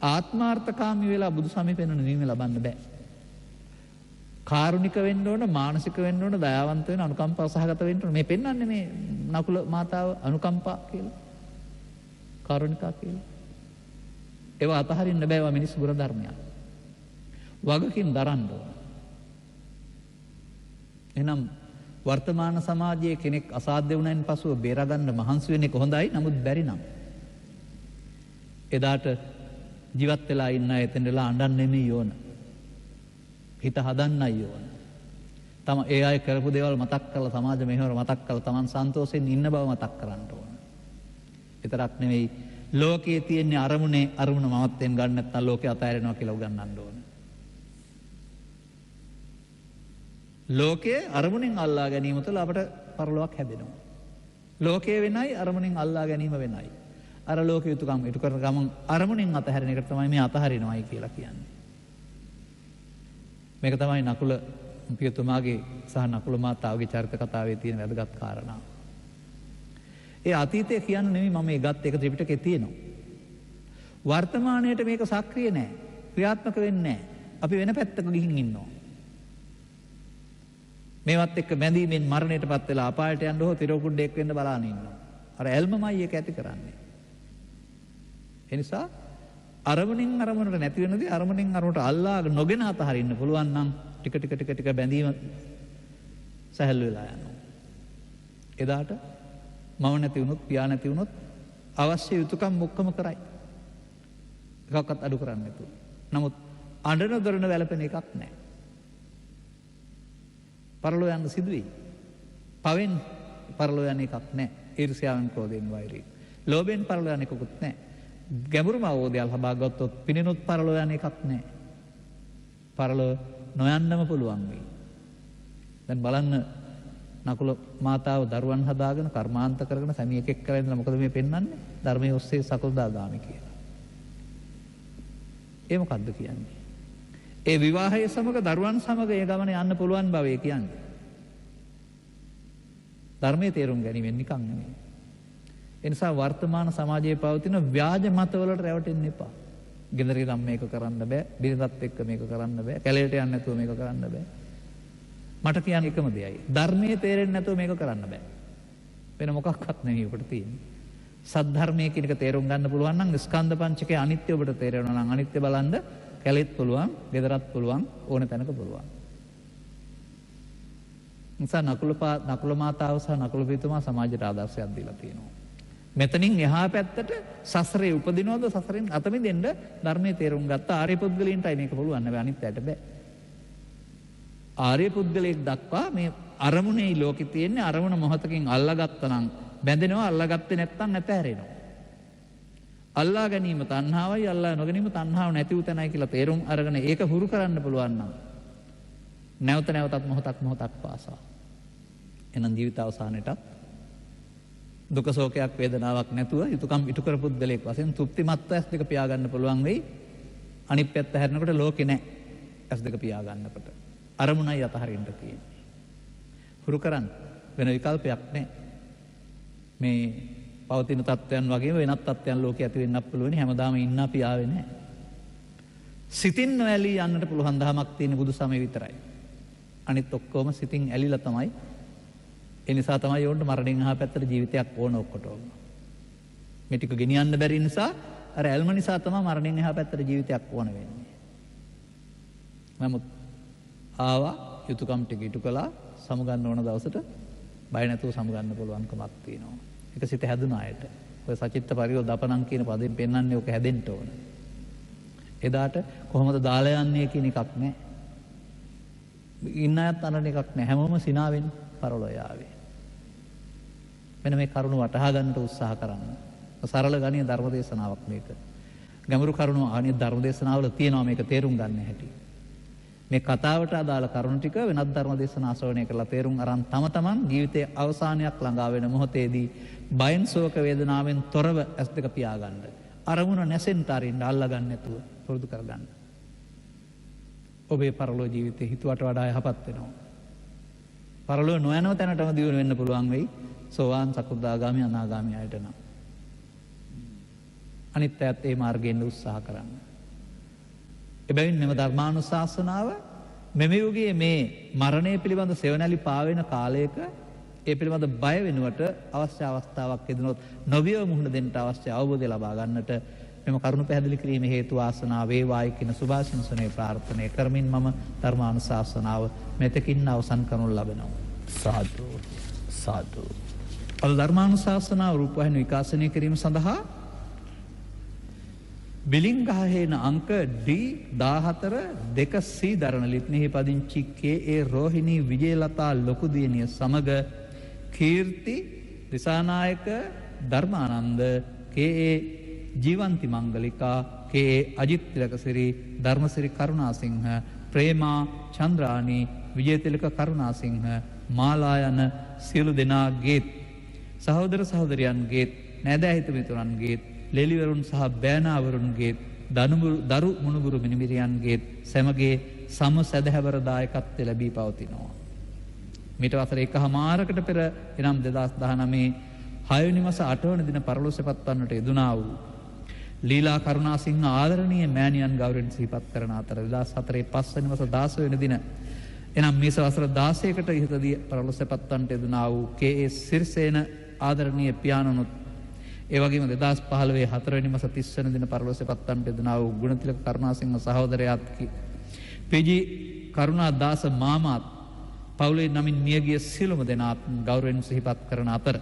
ආත්මාර්ථකාමී වෙලා බුදු සමය පෙන්වන නිවීම ලබන්න බෑ. කාරුණික වෙන්න ඕන, මානසික වෙන්න ඕන, දයාවන්ත වෙන්න, අනුකම්පාව සහගත වෙන්න ඕන. මේ පෙන්වන්නේ මේ නකුල මාතාව අනුකම්පා කියලා. කාරුණිකා කියලා. ඒවා අතහරින්න බෑ. ඒවා මිනිස් ගුණ ධර්මයක්. වගකීම් දරන්න ඕන. එහෙනම් වර්තමාන සමාජයේ කෙනෙක් අසාධ්‍ය වුණයින් පසුව බේරගන්න මහන්සි වෙන්නේ කොහොඳයි. නමුත් බැරි නම් එදාට ජීවත් වෙලා ඉන්න අය එතනලා අඬන්න නෙමෙයි ඕන. හිත හදන්නයි ඕන. තම ඒ අය කරපු දේවල් මතක් කරලා සමාජ මෙහෙවර මතක් කරලා Taman සන්තෝෂෙන් ඉන්න බව මතක් කරන්න ඕන. විතරක් නෙවෙයි ලෝකයේ තියෙන අරමුණ මමත්වෙන් ගන්න නැත්නම් ලෝකේ අතහැරෙනවා කියලා උගන්වන්න ඕන. ලෝකයේ අරමුණෙන් අල්ලා ගැනීම තුළ අපට පරලොවක් හැදෙනවා. ලෝකයේ වෙනයි අරමුණෙන් අල්ලා ගැනීම වෙනයි. අර ලෝක යුතුයකම් ඉටු කරන ගමන් අරමුණෙන් අතහැරෙන එකට තමයි මේ අතහරිනවයි කියලා කියන්නේ. මේක තමයි නකුල පියතුමාගේ සහ නකුල මාතාවගේ චරිත කතාවේ තියෙන වැදගත් කාරණාව. ඒ අතීතය කියන්න නෙමෙයි මම මේ ගත් එක ත්‍රිපිටකේ තියෙනවා. වර්තමානයේට මේක සක්‍රිය නෑ. ක්‍රියාත්මක වෙන්නේ නෑ. අපි වෙන පැත්තක ගිහින් ඉන්නවා. මේවත් එක්ක බැඳීමෙන් මරණයටපත් වෙලා අපායට යන්න හෝ තිරකුඩේක් වෙන්න බලාගෙන ඉන්නවා. අර ඇල්මමයි ඒක ඇති කරන්නේ. ඒ නිසා අරමුණින් අරමුණට නැති වෙනදී අරමුණින් අරමුණට අල්ලාගෙන නොගෙන අතහරින්න පුළුවන් නම් ටික ටික බැඳීම සැහැල්ලු වෙලා යනවා. එදාට මව නැති වුණොත් පියා නැති වුණොත් අවශ්‍ය යුතුයකම් ඔක්කොම කරයි. එකක්වත් අඩු කරන්නේ නැතුව. නමුත් අඬන දොරන වැළපෙන එකක් නැහැ. පරලෝ යන්න සිදුවෙයි. පවෙන් පරලෝ යන එකක් නැහැ. ඊර්ෂ්‍යාවෙන් ක්‍රෝධයෙන් වෛරයෙන්. ලෝභයෙන් පරලෝ යන එකකුත් නැහැ. ගැඹුරුම අවබෝධය ලබා ගත්තොත් පිනිනුත් පරලෝ යන එකක් නැහැ. පරලෝ නොයන්නම පුළුවන් වෙයි. දැන් බලන්න නකුල මාතාව දරුවන් හදාගෙන කර්මාන්ත කරගෙන සැමියෙක් එක්ක ඉඳලා මොකද මේ පෙන්වන්නේ? ධර්මයේ ඔස්සේ සකලදාගාමි කියලා. ඒ මොකද්ද කියන්නේ? ඒ විවාහය සමග දරුවන් සමග ඒ ගමන යන්න පුළුවන් බව ඒ කියන්නේ. ධර්මයේ තේරුම් ගැනීමෙන් නිකන් නෙමෙයි. ඒ නිසා වර්තමාන සමාජයේ පවතින ව්‍යාජ මතවලට රැවටෙන්න එපා. ගෙදර ඉඳන් මේක කරන්න බෑ, බිරිඳත් එක්ක මේක කරන්න බෑ, කැලේට යන්න නැතුව මේක කරන්න බෑ. මට කියන්නේ එකම දෙයයි. ධර්මයේ තේරෙන්නේ නැතුව මේක කරන්න බෑ. වෙන මොකක්වත් නෙමෙයි ඔබට තියෙන්නේ. සද්ධර්මයේ කියන එක තේරුම් ගන්න පුළුවන් නම් ස්කන්ධ පංචකයේ අනිත්‍ය ඔබට තේරෙනවා නම් අනිත්‍ය බලන්න කැලෙත් පුළුවන්, ගෙදරත් පුළුවන්, ඕන තැනක පුළුවන්. නිසා නකුල මාතාව සහ නකුල පියතුමා සමාජයට ආදර්ශයක් දීලා තියෙනවා. මෙතනින් එහා පැත්තට සසරේ උපදිනවද සසරෙන් අත මිදෙන්න ධර්මයේ තේරුම් ගත්ත ආර්ය පුද්ගලයන්ටයි මේක පුළුවන්. හැබැයි අනිත් අයට බෑ. ආර්ය පුද්ගලයෙක් දක්වා මේ අරමුණේ ලෝකෙ තියෙන්නේ අරමුණ මොහතකින් අල්ලාගත්තා නම් බැඳෙනවා, අල්ලාගත්තේ නැත්නම් නැතහැරෙනවා. අල්ලා ගැනීම තණ්හාවයි, අල්ලා නොගැනීම තණ්හාව නැති උතනයි කියලා තේරුම් අරගෙන ඒක හුරු කරන්න පුළුවන් නම් නැවත නැවතත් මොහොතක් පාසා එනම් ජීවිත අවසානයේට දුක ශෝකයක් වේදනාවක් නැතුව යුතුයකම් ඉටු කර පුද්ගලයෙක් වශයෙන් තෘප්තිමත්ව ඇස් දෙක පියා ගන්න පුළුවන් වෙයි. අනිත් පැත්ත හැරෙනකොට ලෝකේ නැහැ. ඇස් දෙක පියා ගන්නකොට අරමුණයි අතහරින්න තියෙන්නේ. හුරු කරන්න වෙන විකල්පයක් නැහැ. මේ පවතින තත්ත්වයන් වගේම වෙනත් තත්ත්වයන් ලෝකේ ඇති වෙන්නත් පුළුවන්. හැමදාම ඉන්න අපි ආවේ නැහැ. සිතින් නොඇලී යන්නට පුළුවන් දහමක් තියෙන බුදු සමය විතරයි. අනිත් ඔක්කොම සිතින් ඇලිලා තමයි. ඒ නිසා තමයි යෝන්ට මරණින් අහා පැත්තට ජීවිතයක් ඕන ඔක්කොටම. මේ ටික ගෙනියන්න බැරි නිසා අර ඇල්ම නිසා තමයි මරණින් එහා පැත්තට ජීවිතයක් ඕන වෙන්නේ. නමුත් ආවා යුතුයකම් ටික ඉටු කළා සමුගන්න ඕන දවසට බය නැතුව සමුගන්න පුළුවන්කමක් තියෙනවා. ඒක සිත හැදුන අයට. ඔය සචිත්ත පරියෝදපණං කියන පදයෙන් පෙන්වන්නේ ඔක හැදෙන්න ඕන. එදාට කොහොමද දාලා යන්නේ කියන එකක් නැහැ. ඉන්න අයත් අනන එකක් නැහැ. හැමෝම සිනාවෙන් පරලෝ යාවේ. මෙන්න මේ කරුණ වටහා ගන්නට උත්සාහ කරන්න. සරල ගණීය ධර්ම දේශනාවක් මේක. ගැඹුරු කරුණු අනිත් ධර්ම දේශනාවල තියෙනවා මේක තේරුම් ගන්න හැටි. මේ කතාවට අදාළ කරුණු ටික වෙනත් ධර්ම දේශනා ශ්‍රවණය කරලා තේරුම් අරන් තම තමන් ජීවිතයේ අවසානයක් ළඟා වෙන මොහොතේදී බයෙන් ශෝක වේදනාවෙන් තොරව ඇස් දෙක පියාගන්න. අරමුණ නැසෙන්න අරින්න අල්ලා ගන්න නැතුව පුරුදු කරගන්න. ඔබේ පරලෝ ජීවිතේ හිතුවට වඩා යහපත් වෙනවා. පරලෝ නොයනව තැනටම දියුණු වෙන්න පුළුවන් වෙයි. සෝවාන් සකෘදාගාමි අනාගාමි අයට නම්. අනිත් අයත් ඒ මාර්ගයෙන් උත්සාහ කරන්න. එබැවින් මෙම ධර්මානුශාසනාව මෙම යුගයේ මේ මරණය පිළිබඳ සෙවණැලි පාවෙන කාලයක ඒ පිළිබඳ බය වෙනුවට අවශ්‍ය අවස්ථාවක් ලැබුණොත් නොවිය මුහුණ දෙන්න අවශ්‍ය අවබෝධය ලබා ගන්නට මෙම කරුණ පැහැදිලි කිරීමේ හේතු වාසනා වේවායි කියන සුභාශිංසනයේ ප්‍රාර්ථනා කරමින් මම ධර්මානුශාසනාව මෙතකින් අවසන් කරනු ලබනවා. සාදු සාදු. අද ධර්මානුශාසනාව රූපවාහිනී විකාශනය කිරීම සඳහා බිලිංගහේන අංක D14 2C දරණ ලිපිනෙහි පදිංචි KA රෝහිණී විජේලතා ලොකුදියණිය සමග කීර්ති දිසානායක ධර්මානන්ද KA ජීවන්ති මංගලිකා KA අජිත් තිලකසිරි ධර්මසිරි කරුණාසිංහ ප්‍රේමා චන්ද්‍රානි විජේතිලක කරුණාසිංහ මාලා යන සියලු දෙනාගේත් සහෝදර සහෝදරයන්ගේත් නෑදෑ හිත මිතුරන්ගේත් ලෙලිවරුන් සහ බෑනාවරුන්ගේ දරු මුණුබුරු මිනිමිරියන්ගේ සැමගේ සම සැදැහැවර දායකත්වය ලැබී පවතිනවා. මීට වසර 1මාරකට පෙර එනම් 2019 6 වෙනි මාස 8 වෙනි දින පරලෝසෙපත් වන්නට යෙදුනා වූ ලීලා කරුණාසිංහ ආදරණීය මෑණියන් ගෞරවයෙන් සිහිපත් කරන අතර 2004 5 වෙනි මාස 16 වෙනි දින එනම් මේ වසර 16කට ඉහතදී පරලෝසෙපත් වන්නට යෙදුනා වූ කේ.ඒ. සිරිසේන ආදරණීය පියාණනුත් ඒ වගේම 2015 4 වෙනි මාස 30 වෙනි දින පරලෝසෙපත් වන්නට යෙදුනා වූ ගුණතිලක කරුණාසිංහ සහෝදරයාත් පී.ජී. කරුණාදාස මාමාත් පවුලේ නමින් මියගිය සියලුම දෙනාත් ගෞරවයෙන් සිහිපත් කරන අතර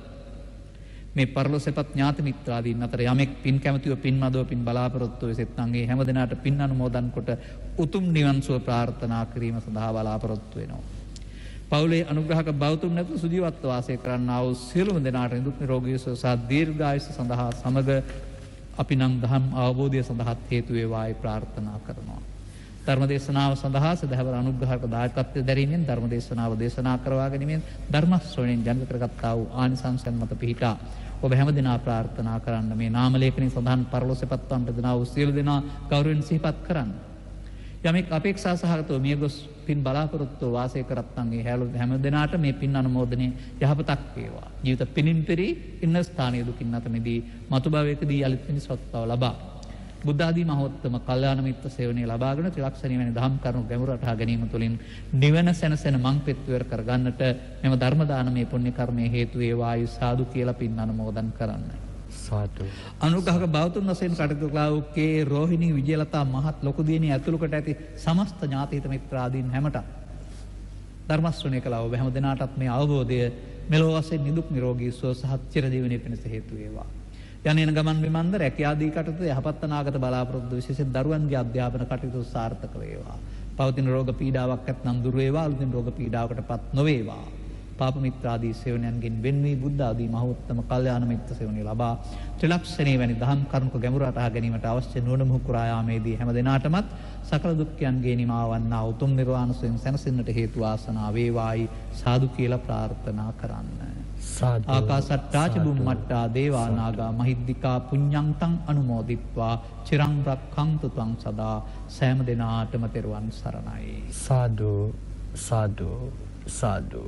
මේ පරලෝසෙපත් ඥාති මිත්‍රාදීන් අතර යමෙක් පින් කැමැතිව පින් මදව පින් බලාපොරොත්තු වෙ සිටනම් ඒ හැම දිනාට පින් අනුමෝදන් කොට උතුම් නිවන් සුව ප්‍රාර්ථනා කිරීම සඳහා බලාපොරොත්තු වෙනවා. පවුලේ අනුග්‍රහක බෞතුන් නැතු සුජීවත්ව වාසය කරන්නා වූ සියලුම දෙනාට නිදුක් නිරෝගී සුව සහ දීර්ඝායුෂ සඳහා සමග අපි නම් ධම් අවබෝධය සඳහා හේතු වේවායි ප්‍රාර්ථනා කරනවා. ධර්මදේශනාව සඳහා සදහවර අනුග්‍රහක දායකත්වය දැරීමෙන් ධර්මදේශනාව දේශනා කරවා ගැනීමෙන් ධර්ම ශ්‍රවණයෙන් ජනිත කරගත්තා වූ ආනිසංසයන් මත පිහිටා ඔබ හැම දිනා ප්‍රාර්ථනා කරන්න මේ නාම ලේඛනයේ සඳහන් පරලෝසෙපත් වන්නට දෙනා වූ සියලු දෙනා ගෞරවයෙන් සිහිපත් කරන්න. යමෙක් අපේක්ෂා සහගතව මියගොස් පින් බලාපොරොත්තු වාසය කරත්නම් ඒ හැම දිනාට මේ පින් අනුමෝදනයේ යහපතක් වේවා. ජීවිත පිනින් පෙරී ඉන්න ස්ථානීය දුකින් නැත මිදී මතු භවයකදී යලිත් මිනිස්වත්ව ලබා බුද්ධ ආදී මහෝත්තම කල්යාණ මිත්‍ර සේවනයේ ලබාගෙන ත්‍රිලක්ෂණීය වැනි දහම් කරුණු ගැඹුරට හා ගැනීම තුළින් නිවන සැනසෙන මං පෙත්වර කර ගන්නට මෙම ධර්ම දානමය පුණ්‍ය කර්මයේ හේතු වේවායි සාදු කියලා පින් අනුමෝදන් කරන්න. සාදු. අනුග්‍රහක බෞතුන් වශයෙන් කටයුතු කළා වූ කේ රෝහිණී විජයලතා මහත් ලොකු දියණිය ඇතුළු කොට ඇති සමස්ත ඥාතිහිත මිත්‍රාදීන් හැමට ධර්ම ශ්‍රවණය කළා ඔබ හැම දිනාටත් මේ අවබෝධය මෙලොව වශයෙන් නිදුක් නිරෝගී සුව සහ චිරජීවනයේ පිණිස හේතු වේවා. යන ගමන් විමන්ද රැකියාදී කටයුතු යහපත් අනාගත බලාපොරොත්තු විශේෂයෙන් දරුවන්ගේ අධ්‍යාපන කටයුතු සාර්ථක වේවා. පවතින රෝග පීඩාවක් ඇතනම් දුර වේවා. අලුතින් රෝග පීඩාවකටපත් නොවේවා. පාප මිත්‍රාදී සේවනයන්ගෙන් වෙන්වී බුද්ධ ආදී මහෝත්තම කල්යාණ මිත්‍ර සේවනය ලබා ත්‍රිලක්ෂණීය වැනි දහම් කරුණක ගැඹුරට අහ ගැනීමට අවශ්‍ය නුවණ මුහුකුරා යාමේදී හැම දිනාටමත් සකල දුක්ඛයන්ගේ නිමාවන්නා උතුම් නිර්වාණ සුවයෙන් සැනසෙන්නට හේතු වාසනා වේවායි සාදු කියලා ප්‍රාර්ථනා කරන්න. ආකාසට්ටා ච බුම්මට්ටා දේවා නාග මහිද්దికා පුඤ්ඤන්තං අනුමෝදිත්වා චිරං රක්ඛන්තු ත්වං සදා සෑම දිනාටම තෙරුවන් සරණයි. සාදු සාදු සාදු.